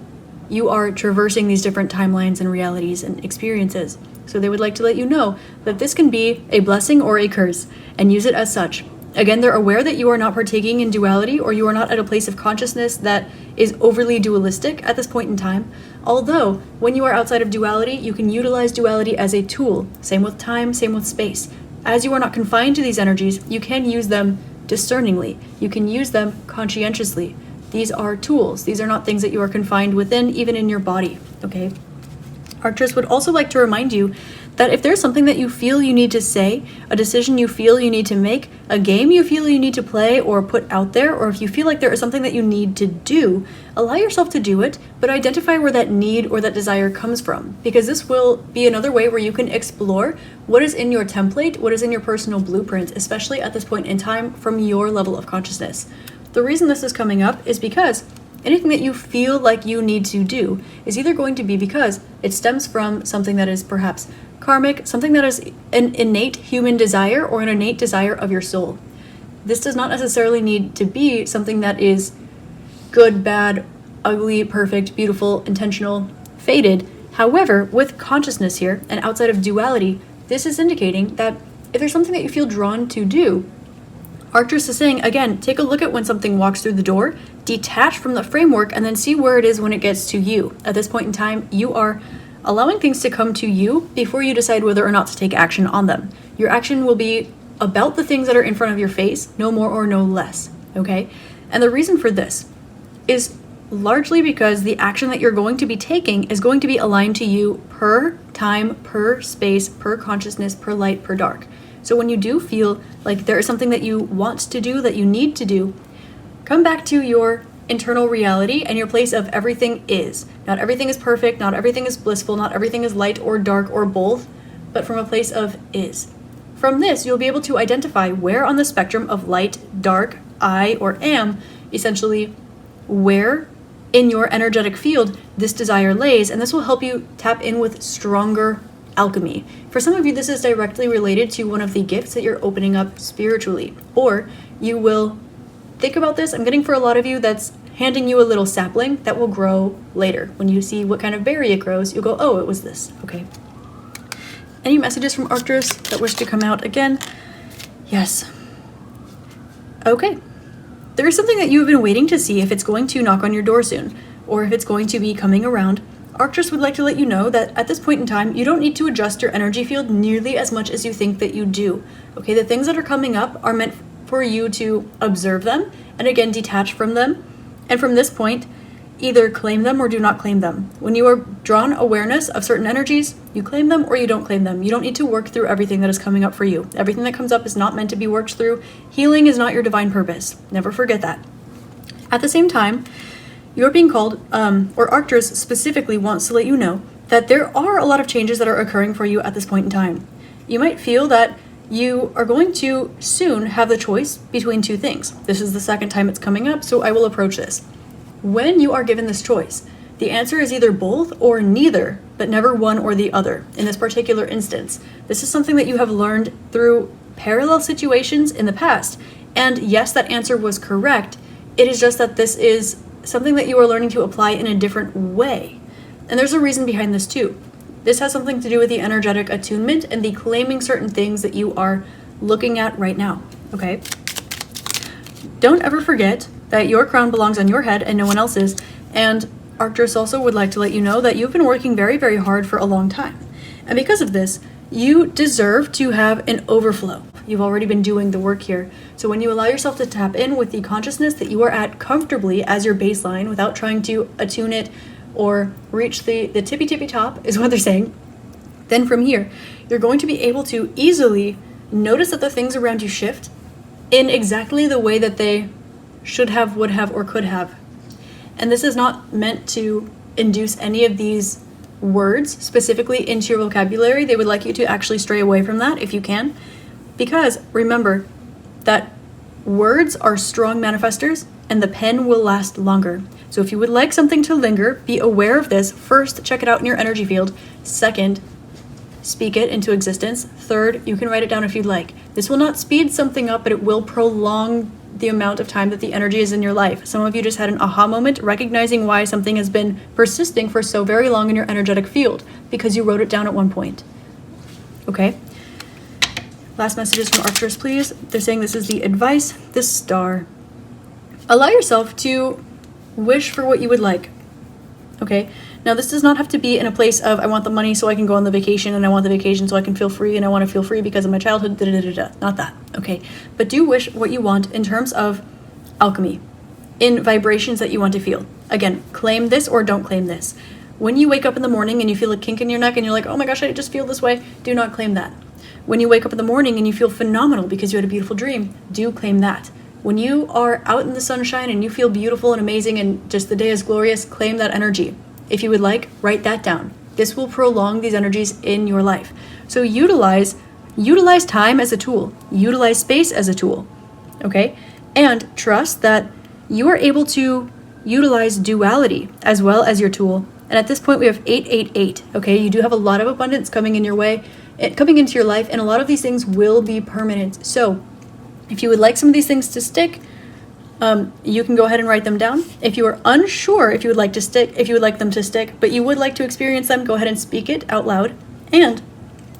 you are traversing these different timelines and realities and experiences. So they would like to let you know that this can be a blessing or a curse, and use it as such. Again, they're aware that you are not partaking in duality, or you are not at a place of consciousness that is overly dualistic at this point in time. Although, when you are outside of duality, you can utilize duality as a tool. Same with time, same with space. As you are not confined to these energies, you can use them discerningly. You can use them conscientiously. These are tools. These are not things that you are confined within, even in your body, okay? Arcturus would also like to remind you that if there's something that you feel you need to say, a decision you feel you need to make, a game you feel you need to play or put out there, or if you feel like there is something that you need to do, allow yourself to do it, but identify where that need or that desire comes from, because this will be another way where you can explore what is in your template, what is in your personal blueprint, especially at this point in time from your level of consciousness. The reason this is coming up is because anything that you feel like you need to do is either going to be because it stems from something that is perhaps karmic, something that is an innate human desire or an innate desire of your soul. This does not necessarily need to be something that is good, bad, ugly, perfect, beautiful, intentional, fated. However, with consciousness here and outside of duality, this is indicating that if there's something that you feel drawn to do, Arcturus is saying, again, take a look at when something walks through the door, detach from the framework, and then see where it is when it gets to you. At this point in time, you are allowing things to come to you before you decide whether or not to take action on them. Your action will be about the things that are in front of your face, no more or no less, okay? And the reason for this is largely because the action that you're going to be taking is going to be aligned to you per time, per space, per consciousness, per light, per dark. So when you do feel like there is something that you want to do, that you need to do, come back to your internal reality and your place of everything is. Not everything is perfect, not everything is blissful, not everything is light or dark or both, but from a place of is. From this, you'll be able to identify where on the spectrum of light, dark, I, or am, essentially where in your energetic field this desire lays, and this will help you tap in with stronger alchemy. For some of you, this is directly related to one of the gifts that you're opening up spiritually, or you will think about this. I'm getting for a lot of you that's handing you a little sapling that will grow later. When you see what kind of berry it grows, you'll go, oh, it was this. Okay. Any messages from Arcturus that wish to come out again? Yes. Okay. There is something that you have been waiting to see if it's going to knock on your door soon, or if it's going to be coming around. Arcturus would like to let you know that at this point in time, you don't need to adjust your energy field nearly as much as you think that you do. Okay, the things that are coming up are meant for you to observe them and again detach from them. And from this point, either claim them or do not claim them. When you are drawn awareness of certain energies, you claim them or you don't claim them. You don't need to work through everything that is coming up for you. Everything that comes up is not meant to be worked through. Healing is not your divine purpose. Never forget that. At the same time, you're being called, or Arcturus specifically wants to let you know that there are a lot of changes that are occurring for you at this point in time. You might feel that you are going to soon have the choice between two things. This is the second time it's coming up, so I will approach this. When you are given this choice, the answer is either both or neither, but never one or the other. In this particular instance, this is something that you have learned through parallel situations in the past. And yes, that answer was correct. It is just that this is something that you are learning to apply in a different way. And there's a reason behind this too. This has something to do with the energetic attunement and the claiming certain things that you are looking at right now, okay? Don't ever forget that your crown belongs on your head and no one else's. And Arcturus also would like to let you know that you've been working very, very hard for a long time. And because of this, you deserve to have an overflow. You've already been doing the work here. So when you allow yourself to tap in with the consciousness that you are at comfortably as your baseline without trying to attune it or reach the tippy top is what they're saying, then from here, you're going to be able to easily notice that the things around you shift in exactly the way that they should have, would have, or could have. And this is not meant to induce any of these words specifically into your vocabulary. They would like you to actually stray away from that if you can. Because remember that words are strong manifestors and the pen will last longer. So if you would like something to linger, be aware of this. First, check it out in your energy field. Second, speak it into existence. Third, you can write it down if you'd like. This will not speed something up, but it will prolong the amount of time that the energy is in your life. Some of you just had an aha moment recognizing why something has been persisting for so very long in your energetic field because you wrote it down at one point. Okay? Last messages from Arcturus, please. They're saying this is the advice, the star. Allow yourself to wish for what you would like. Okay? Now, this does not have to be in a place of, I want the money so I can go on the vacation, and I want the vacation so I can feel free, and I want to feel free because of my childhood, Not that, okay? But do wish what you want in terms of alchemy, in vibrations that you want to feel. Again, claim this or don't claim this. When you wake up in the morning and you feel a kink in your neck and you're like, oh my gosh, I just feel this way, do not claim that. When you wake up in the morning and you feel phenomenal because you had a beautiful dream, do claim that. When you are out in the sunshine and you feel beautiful and amazing and just the day is glorious, claim that energy. If you would like, write that down. This will prolong these energies in your life. So utilize time as a tool. Utilize space as a tool. Okay? And trust that you are able to utilize duality as well as your tool. And at this point, we have 888. Okay? You do have a lot of abundance coming in your way, coming into your life, and a lot of these things will be permanent. So if you would like some of these things to stick, you can go ahead and write them down. If you are unsure if you would like them to stick, but you would like to experience them, go ahead and speak it out loud. And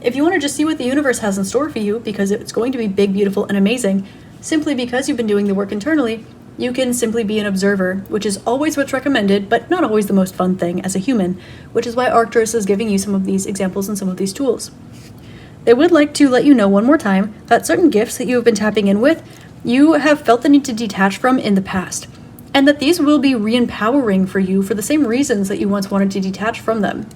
if you want to just see what the universe has in store for you, because it's going to be big, beautiful, and amazing, simply because you've been doing the work internally, you can simply be an observer, which is always what's recommended, but not always the most fun thing as a human, which is why Arcturus is giving you some of these examples and some of these tools. They would like to let you know one more time that certain gifts that you have been tapping in with, you have felt the need to detach from in the past, and that these will be re-empowering for you for the same reasons that you once wanted to detach from them.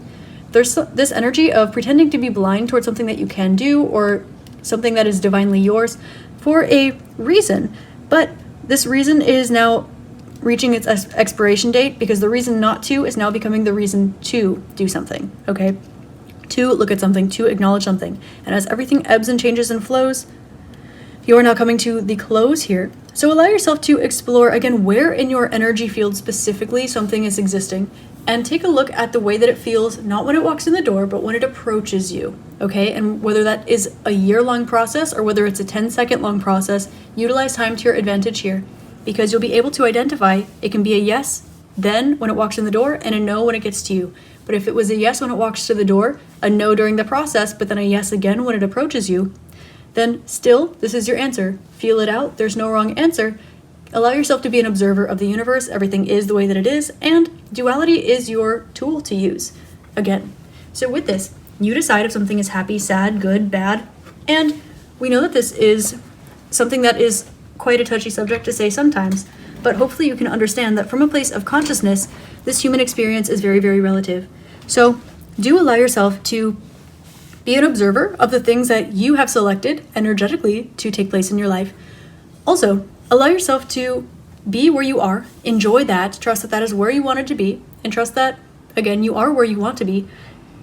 There's this energy of pretending to be blind towards something that you can do or something that is divinely yours for a reason, but this reason is now reaching its expiration date because the reason not to is now becoming the reason to do something, okay? To look at something, to acknowledge something. And as everything ebbs and changes and flows, you are now coming to the close here. So allow yourself to explore, again, where in your energy field specifically something is existing, and take a look at the way that it feels, not when it walks in the door, but when it approaches you, okay? And whether that is a year-long process or whether it's a 10-second long process, utilize time to your advantage here, because you'll be able to identify it can be a yes then when it walks in the door and a no when it gets to you. But if it was a yes when it walks to the door, a no during the process, but then a yes again when it approaches you, then still, this is your answer. Feel it out. There's no wrong answer. Allow yourself to be an observer of the universe. Everything is the way that it is, and duality is your tool to use. Again. So with this, you decide if something is happy, sad, good, bad, and we know that this is something that is quite a touchy subject to say sometimes, but hopefully you can understand that from a place of consciousness, this human experience is very, very relative. So do allow yourself to be an observer of the things that you have selected energetically to take place in your life. Also, allow yourself to be where you are, enjoy that, trust that that is where you wanted to be, and trust that, again, you are where you want to be.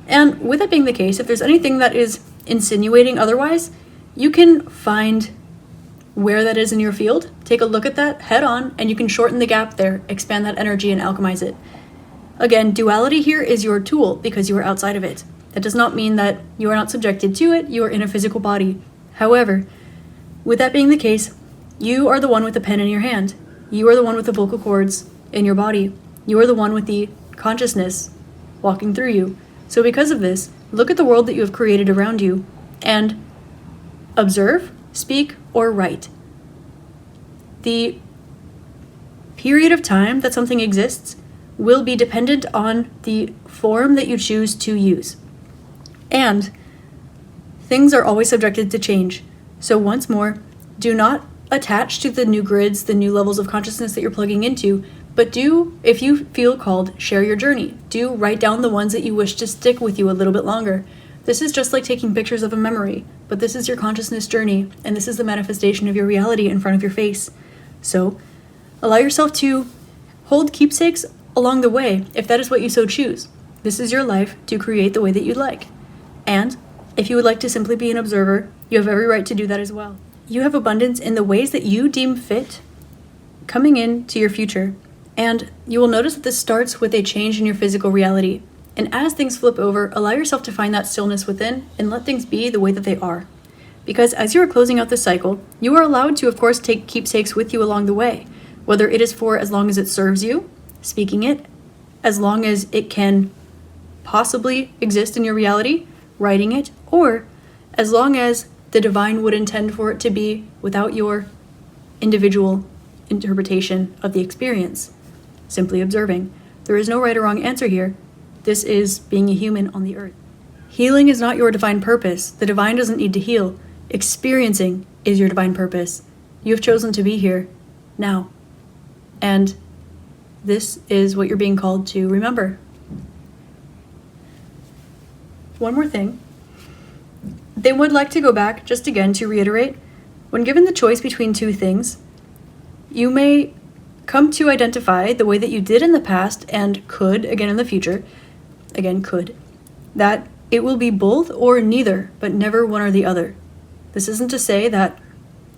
And with that being the case, if there's anything that is insinuating otherwise, you can find where that is in your field, take a look at that head on, and you can shorten the gap there, expand that energy, and alchemize it. Again, duality here is your tool because you are outside of it. That does not mean that you are not subjected to it, you are in a physical body. However, with that being the case, you are the one with the pen in your hand. You are the one with the vocal cords in your body. You are the one with the consciousness walking through you. So because of this, look at the world that you have created around you and observe, speak, or write. The period of time that something exists will be dependent on the form that you choose to use. And things are always subjected to change. So once more, do not attach to the new grids, the new levels of consciousness that you're plugging into, but do, if you feel called, share your journey. Do write down the ones that you wish to stick with you a little bit longer. This is just like taking pictures of a memory, but this is your consciousness journey, and this is the manifestation of your reality in front of your face. So allow yourself to hold keepsakes along the way, if that is what you so choose. This is your life to create the way that you'd like. And if you would like to simply be an observer, you have every right to do that as well. You have abundance in the ways that you deem fit coming into your future. And you will notice that this starts with a change in your physical reality. And as things flip over, allow yourself to find that stillness within and let things be the way that they are. Because as you are closing out this cycle, you are allowed to, of course, take keepsakes with you along the way, whether it is for as long as it serves you, speaking it, as long as it can possibly exist in your reality, writing it, or as long as the divine would intend for it to be without your individual interpretation of the experience. Simply observing. There is no right or wrong answer here. This is being a human on the earth. Healing is not your divine purpose. The divine doesn't need to heal. Experiencing is your divine purpose. You have chosen to be here now. And this is what you're being called to remember. one more thing. They would like to go back, just again to reiterate, when given the choice between two things, you may come to identify the way that you did in the past and could, again in the future, again could, that it will be both or neither, but never one or the other. This isn't to say that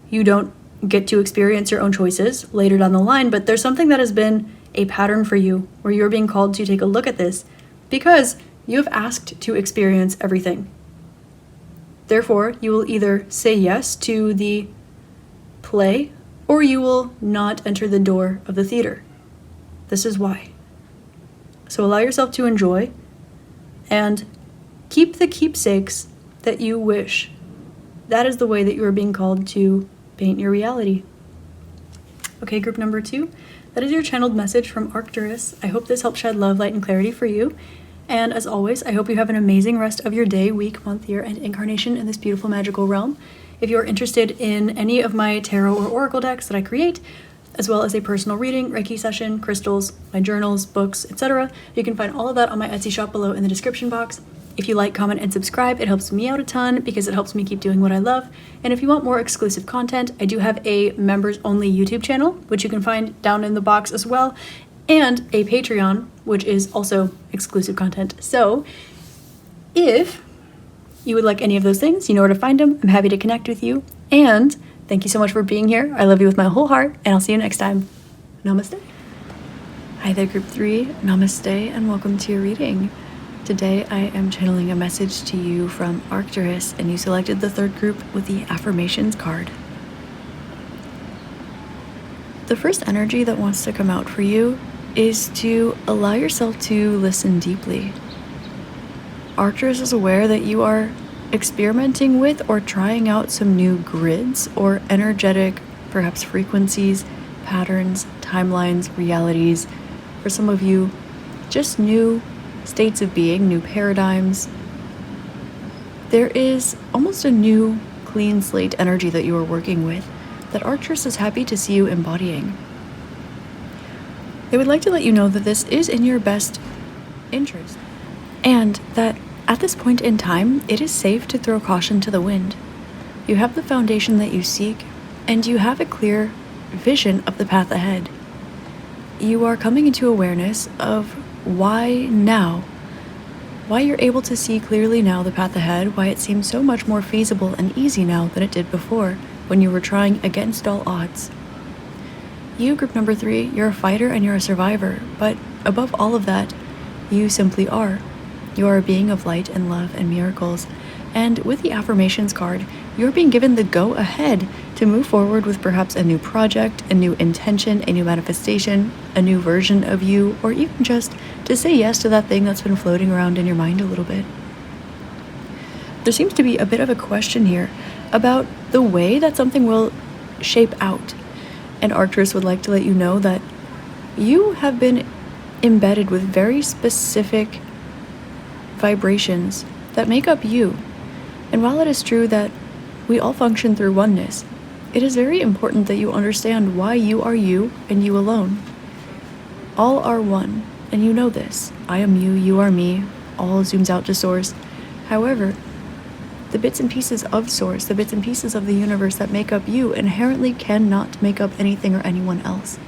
you don't get to experience your own choices later down the line, but there's something that has been a pattern for you where you're being called to take a look at this because you have asked to experience everything. Therefore, you will either say yes to the play or you will not enter the door of the theater. This is why. So allow yourself to enjoy and keep the keepsakes that you wish. That is the way that you are being called to paint your reality. Okay, group number 2. That is your channeled message from Arcturus. I hope this helps shed love, light, and clarity for you. And as always, I hope you have an amazing rest of your day, week, month, year, and incarnation in this beautiful magical realm. If you're interested in any of my tarot or oracle decks that I create, as well as a personal reading, Reiki session, crystals, my journals, books, etc., you can find all of that on my Etsy shop below in the description box. If you like, comment, and subscribe, it helps me out a ton because it helps me keep doing what I love. And if you want more exclusive content, I do have a members-only YouTube channel, which you can find down in the box as well, and a Patreon, which is also exclusive content. So if you would like any of those things, you know where to find them. I'm happy to connect with you. And thank you so much for being here. I love you with my whole heart, and I'll see you next time. Namaste. Hi there, Group 3. Namaste, and welcome to your reading. Today I am channeling a message to you from Arcturus, and you selected the third group with the Affirmations card. The first energy that wants to come out for you is to allow yourself to listen deeply. Arcturus is aware that you are experimenting with or trying out some new grids or energetic, perhaps frequencies, patterns, timelines, realities. For some of you, just new states of being, new paradigms. There is almost a new clean slate energy that you are working with that Arcturus is happy to see you embodying. They would like to let you know that this is in your best interest and that at this point in time, it is safe to throw caution to the wind. You have the foundation that you seek and you have a clear vision of the path ahead. You are coming into awareness of why now, why you're able to see clearly now the path ahead, why it seems so much more feasible and easy now than it did before when you were trying against all odds. You, group number 3, you're a fighter and you're a survivor, but above all of that, you simply are. You are a being of light and love and miracles. And with the Affirmations card, you're being given the go ahead to move forward with perhaps a new project, a new intention, a new manifestation, a new version of you, or even just to say yes to that thing that's been floating around in your mind a little bit. There seems to be a bit of a question here about the way that something will shape out. And Arcturus would like to let you know that you have been embedded with very specific vibrations that make up you. And while it is true that we all function through oneness, it is very important that you understand why you are you and you alone. All are one, and you know this. I am you are me, all zooms out to source. However, the bits and pieces of source, the bits and pieces of the universe that make up you inherently cannot make up anything or anyone else.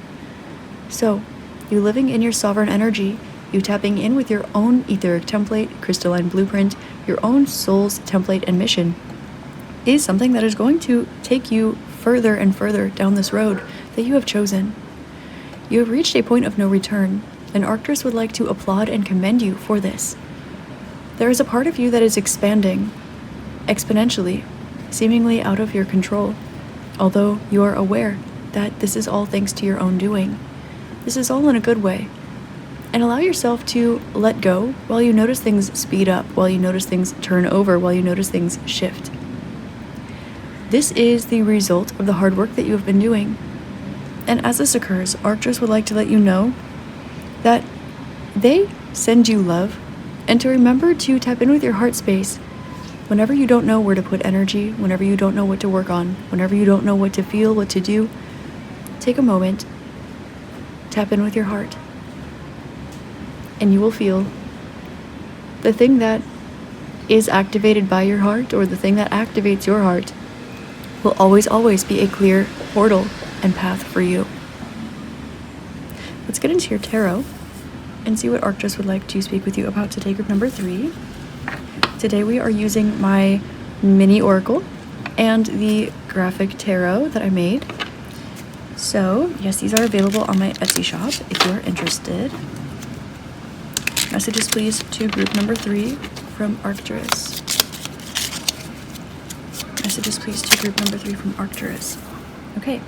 So, you living in your sovereign energy, you tapping in with your own etheric template, crystalline blueprint, your own soul's template and mission, is something that is going to take you further and further down this road that you have chosen. You have reached a point of no return, and Arcturus would like to applaud and commend you for this. There is a part of you that is expanding exponentially, seemingly out of your control, although you are aware that this is all thanks to your own doing. This is all in a good way. And allow yourself to let go while you notice things speed up, while you notice things turn over, while you notice things shift. This is the result of the hard work that you have been doing. And as this occurs, Arcturus would like to let you know that they send you love, and to remember to tap in with your heart space whenever you don't know where to put energy, whenever you don't know what to work on, whenever you don't know what to feel, what to do. Take a moment, tap in with your heart, and you will feel the thing that is activated by your heart, or the thing that activates your heart, will always be a clear portal and path for you. Let's get into your tarot and see what Arcturus would like to speak with you about today, group number 3. Today we are using my mini oracle and the graphic tarot that I made. So, yes, these are available on my Etsy shop if you are interested. Messages, please, to group number 3 from Arcturus. Messages, please, to group number 3 from Arcturus. Okay,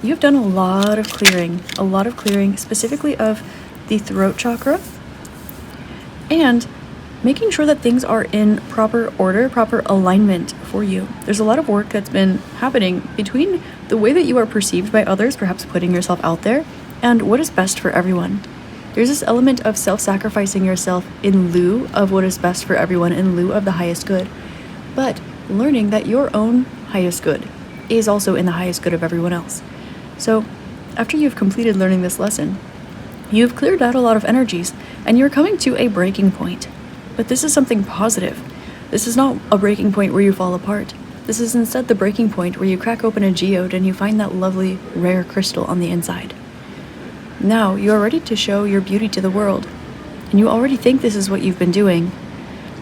you've done a lot of clearing, specifically of the throat chakra, and making sure that things are in proper order, proper alignment for you. There's a lot of work that's been happening between the way that you are perceived by others, perhaps putting yourself out there, and what is best for everyone. There's this element of self-sacrificing yourself in lieu of what is best for everyone, in lieu of the highest good. But learning that your own highest good is also in the highest good of everyone else. So, after you've completed learning this lesson, you've cleared out a lot of energies, and you're coming to a breaking point. But this is something positive. This is not a breaking point where you fall apart. This is instead the breaking point where you crack open a geode and you find that lovely, rare crystal on the inside. Now, you are ready to show your beauty to the world, and you already think this is what you've been doing.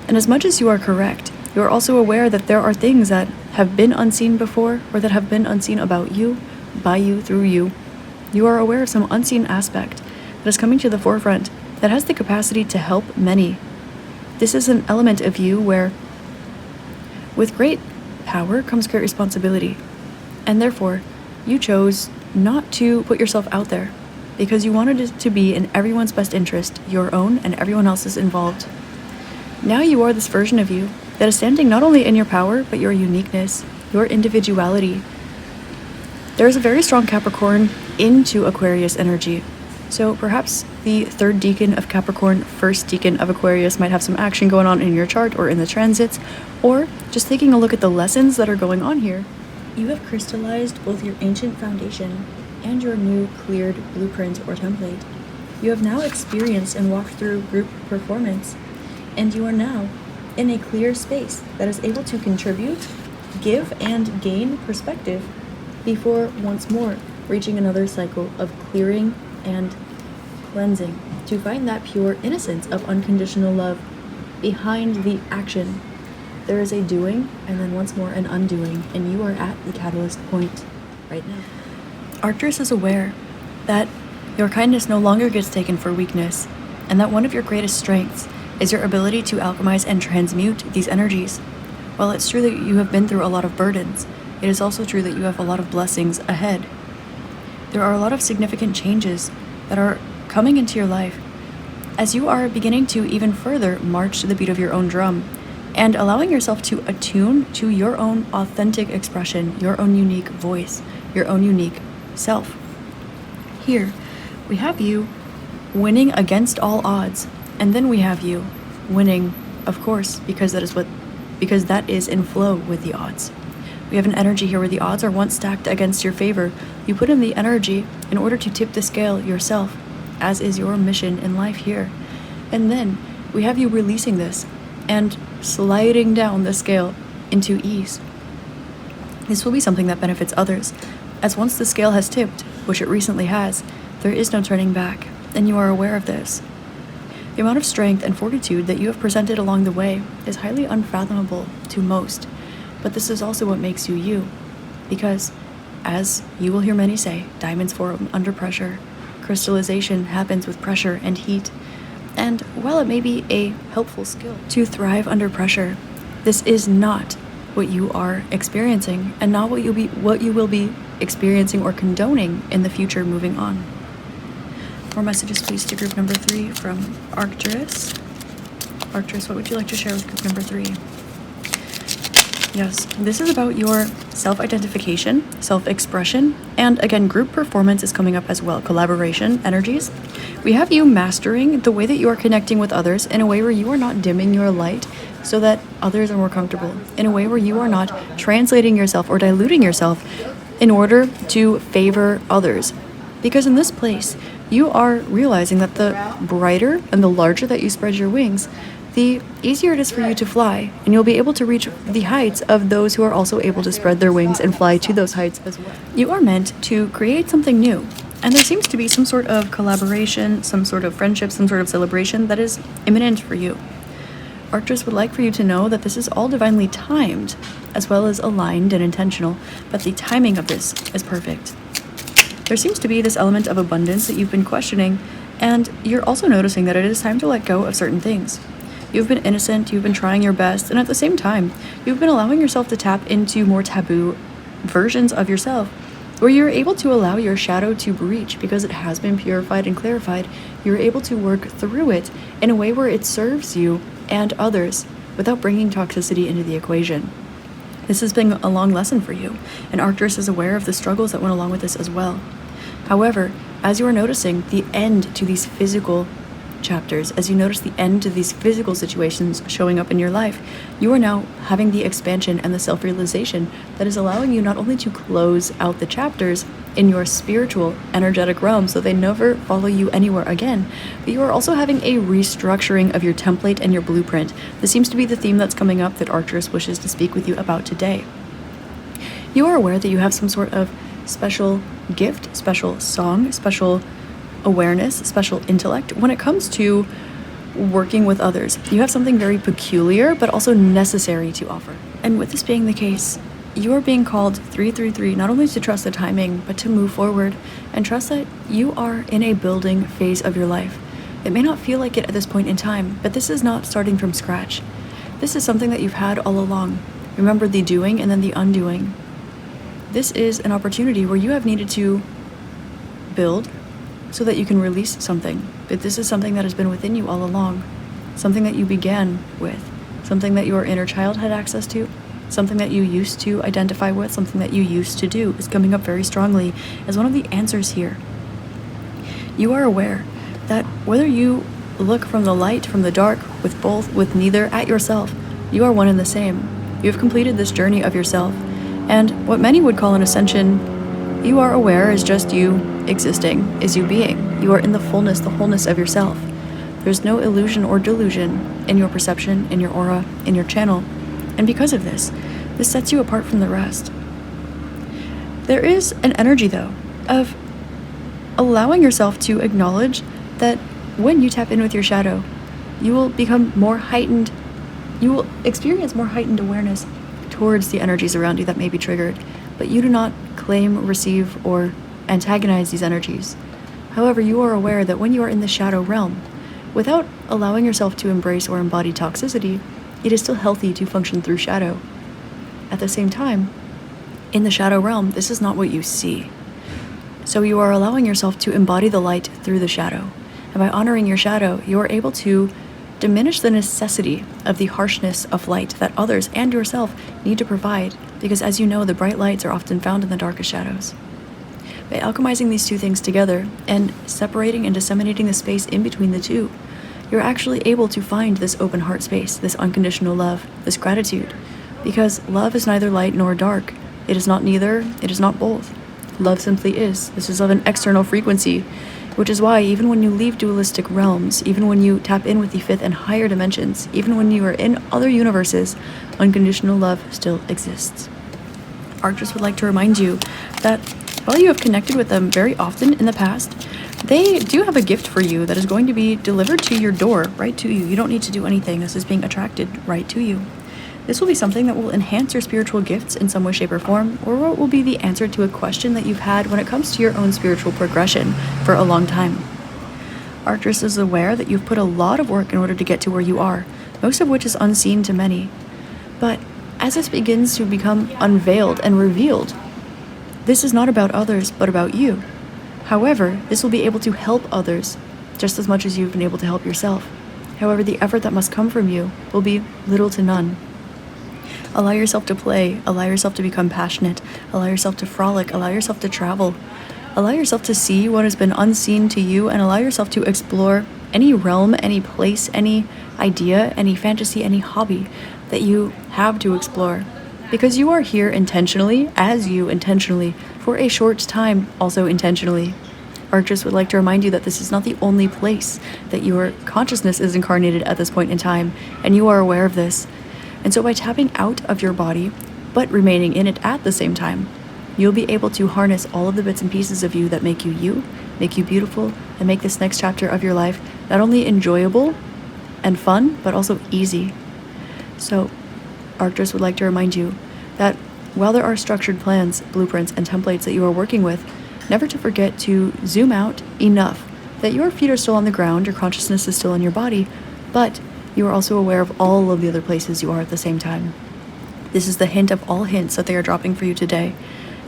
And as much as you are correct, you are also aware that there are things that have been unseen before, or that have been unseen about you, by you, through you. You are aware of some unseen aspect that is coming to the forefront that has the capacity to help many. This is an element of you where, with great power comes great responsibility, and therefore, you chose not to put yourself out there, because you wanted it to be in everyone's best interest, your own and everyone else's involved. Now you are this version of you that is standing not only in your power, but your uniqueness, your individuality. There is a very strong Capricorn into Aquarius energy. So perhaps the 3rd decan of Capricorn, 1st decan of Aquarius might have some action going on in your chart or in the transits, or just taking a look at the lessons that are going on here. You have crystallized both your ancient foundation and your new cleared blueprint or template. You have now experienced and walked through group performance, and you are now in a clear space that is able to contribute, give, and gain perspective before once more reaching another cycle of clearing and cleansing to find that pure innocence of unconditional love behind the action. There is a doing and then once more an undoing, and you are at the catalyst point right now. Arcturus is aware that your kindness no longer gets taken for weakness, and that one of your greatest strengths is your ability to alchemize and transmute these energies. While it's true that you have been through a lot of burdens, it is also true that you have a lot of blessings ahead. There are a lot of significant changes that are coming into your life as you are beginning to even further march to the beat of your own drum and allowing yourself to attune to your own authentic expression, your own unique voice, your own unique self. Here, we have you winning against all odds, and then we have you winning, of course, because that is in flow with the odds. We have an energy here where the odds are once stacked against your favor. You put in the energy in order to tip the scale yourself, as is your mission in life here. And then we have you releasing this and sliding down the scale into ease. This will be something that benefits others, as once the scale has tipped, which it recently has, there is no turning back, and you are aware of this. The amount of strength and fortitude that you have presented along the way is highly unfathomable to most, but this is also what makes you you, because, as you will hear many say, diamonds form under pressure. Crystallization happens with pressure and heat, and while it may be a helpful skill to thrive under pressure, this is not what you are experiencing, and not what you will be experiencing or condoning in the future moving on. More messages, please, to group number 3 from Arcturus. Arcturus, what would you like to share with group number 3? Yes, this is about your self-identification, self-expression, and again, group performance is coming up as well, collaboration energies. We have you mastering the way that you are connecting with others in a way where you are not dimming your light so that others are more comfortable, in a way where you are not translating yourself or diluting yourself in order to favor others. Because in this place, you are realizing that the brighter and the larger that you spread your wings, the easier it is for you to fly, and you'll be able to reach the heights of those who are also able to spread their wings and fly to those heights as well. You are meant to create something new, and there seems to be some sort of collaboration, some sort of friendship, some sort of celebration that is imminent for you. Arcturus would like for you to know that this is all divinely timed, as well as aligned and intentional, but the timing of this is perfect. There seems to be this element of abundance that you've been questioning, and you're also noticing that it is time to let go of certain things. You've been innocent, you've been trying your best, and at the same time, you've been allowing yourself to tap into more taboo versions of yourself, where you're able to allow your shadow to breach because it has been purified and clarified. You're able to work through it in a way where it serves you and others without bringing toxicity into the equation. This has been a long lesson for you, and Arcturus is aware of the struggles that went along with this as well. However, as you are noticing the end to these physical chapters, as you notice the end to these physical situations showing up in your life, you are now having the expansion and the self-realization that is allowing you not only to close out the chapters in your spiritual, energetic realm so they never follow you anywhere again, but you are also having a restructuring of your template and your blueprint. This seems to be the theme that's coming up that Arcturus wishes to speak with you about today. You are aware that you have some sort of special gift, special song, special awareness, special intellect when it comes to working with others. You have something very peculiar but also necessary to offer. And with this being the case, you are being called 333 not only to trust the timing but to move forward and trust that you are in a building phase of your life. It may not feel like it at this point in time, but this is not starting from scratch. This is something that you've had all along. Remember the doing and then the undoing. This is an opportunity where you have needed to build so that you can release something. But this is something that has been within you all along. Something that you began with. Something that your inner child had access to. Something that you used to identify with. Something that you used to do is coming up very strongly as one of the answers here. You are aware that whether you look from the light, from the dark, with both, with neither, at yourself, you are one and the same. You have completed this journey of yourself. And what many would call an ascension, you are aware is just you existing, is you being. You are in the fullness, the wholeness of yourself. There's no illusion or delusion in your perception, in your aura, in your channel. And because of this sets you apart from the rest. There is an energy, though, of allowing yourself to acknowledge that when you tap in with your shadow, you will become more heightened, you will experience more heightened awareness towards the energies around you that may be triggered, but you do not claim, receive, or antagonize these energies. However, you are aware that when you are in the shadow realm, without allowing yourself to embrace or embody toxicity, it is still healthy to function through shadow. At the same time, in the shadow realm, this is not what you see. So you are allowing yourself to embody the light through the shadow. And by honoring your shadow, you are able to diminish the necessity of the harshness of light that others and yourself need to provide, because as you know, the bright lights are often found in the darkest shadows. By alchemizing these two things together and separating and disseminating the space in between the two, you're actually able to find this open heart space, this unconditional love, this gratitude, because love is neither light nor dark. It is not neither, it is not both. Love simply is. This is of an external frequency, which is why even when you leave dualistic realms, even when you tap in with the fifth and higher dimensions, even when you are in other universes, unconditional love still exists. Arcturus would like to remind you that while you have connected with them very often in the past, they do have a gift for you that is going to be delivered to your door, right to you. You don't need to do anything. This is being attracted right to you. This will be something that will enhance your spiritual gifts in some way, shape, or form, or it will be the answer to a question that you've had when it comes to your own spiritual progression for a long time. Arcturus is aware that you've put a lot of work in order to get to where you are, most of which is unseen to many. But as this begins to become unveiled and revealed, this is not about others, but about you. However, this will be able to help others just as much as you've been able to help yourself. However, the effort that must come from you will be little to none. Allow yourself to play, allow yourself to become passionate, allow yourself to frolic, allow yourself to travel, allow yourself to see what has been unseen to you, and allow yourself to explore any realm, any place, any idea, any fantasy, any hobby that you have to explore. Because you are here intentionally, as you intentionally, for a short time, also intentionally. Arcturus would like to remind you that this is not the only place that your consciousness is incarnated at this point in time, and you are aware of this. And so by tapping out of your body, but remaining in it at the same time, you'll be able to harness all of the bits and pieces of you that make you, make you beautiful, and make this next chapter of your life not only enjoyable and fun, but also easy. So Arcturus would like to remind you that while there are structured plans, blueprints, and templates that you are working with, never to forget to zoom out enough that your feet are still on the ground, your consciousness is still in your body, but you are also aware of all of the other places you are at the same time. This is the hint of all hints that they are dropping for you today.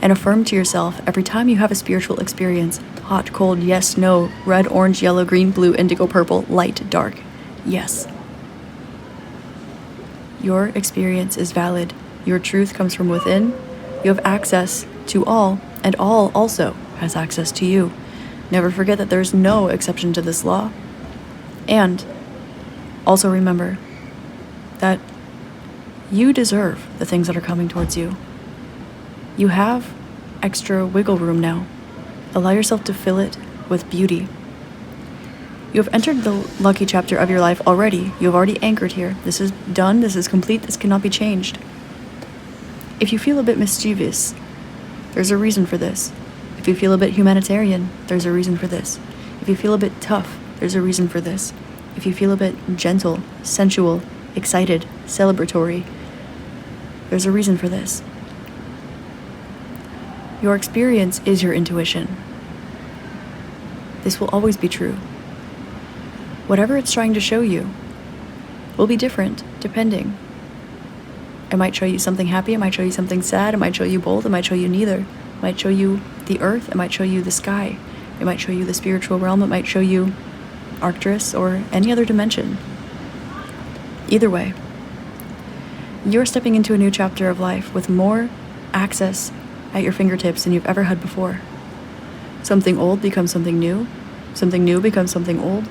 And affirm to yourself every time you have a spiritual experience: hot, cold, yes, no, red, orange, yellow, green, blue, indigo, purple, light, dark, yes. Your experience is valid. Your truth comes from within. You have access to all, and all also has access to you. Never forget that there's no exception to this law. And also remember that you deserve the things that are coming towards you. You have extra wiggle room now. Allow yourself to fill it with beauty. You have entered the lucky chapter of your life already. You have already anchored here. This is done. This is complete. This cannot be changed. If you feel a bit mischievous, there's a reason for this. If you feel a bit humanitarian, there's a reason for this. If you feel a bit tough, there's a reason for this. If you feel a bit gentle, sensual, excited, celebratory, there's a reason for this. Your experience is your intuition. This will always be true. Whatever it's trying to show you will be different depending. It might show you something happy, it might show you something sad, it might show you both, it might show you neither. It might show you the earth, it might show you the sky, it might show you the spiritual realm, it might show you Arcturus or any other dimension. Either way, you're stepping into a new chapter of life with more access at your fingertips than you've ever had before. Something old becomes something new becomes something old.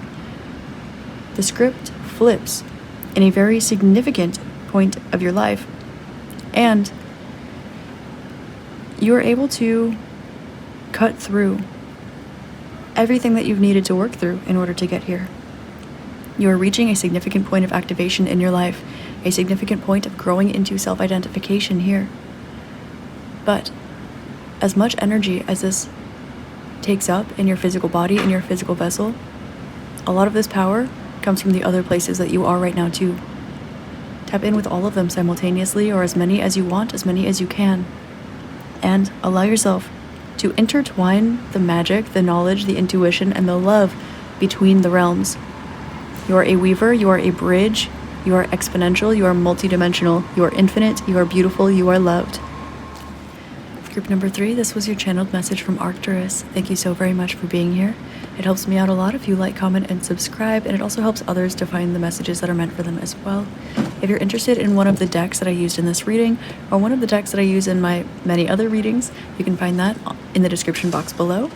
The script flips in a very significant point of your life, and you're able to cut through everything that you've needed to work through in order to get here. You are reaching a significant point of activation in your life, a significant point of growing into self-identification here. But as much energy as this takes up in your physical body, in your physical vessel, a lot of this power comes from the other places that you are right now too. Tap in with all of them simultaneously, or as many as you want, as many as you can. And allow yourself to intertwine the magic, the knowledge, the intuition, and the love between the realms. You are a weaver, you are a bridge, you are exponential, you are multidimensional, you are infinite, you are beautiful, you are loved. Group number 3, this was your channeled message from Arcturus. Thank you so very much for being here. It helps me out a lot if you like, comment, and subscribe, and it also helps others to find the messages that are meant for them as well. If you're interested in one of the decks that I used in this reading, or one of the decks that I use in my many other readings, you can find that in the description box below,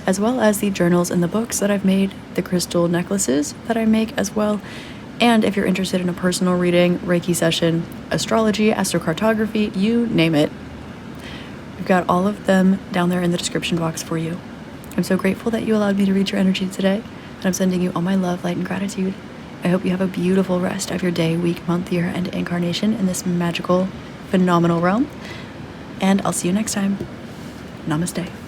as well as the journals and the books that I've made, the crystal necklaces that I make as well. And if you're interested in a personal reading, Reiki session, astrology, astrocartography, you name it, we've got all of them down there in the description box for you. I'm so grateful that you allowed me to read your energy today, and I'm sending you all my love, light, and gratitude. I hope you have a beautiful rest of your day, week, month, year, and incarnation in this magical, phenomenal realm. And I'll see you next time. Namaste.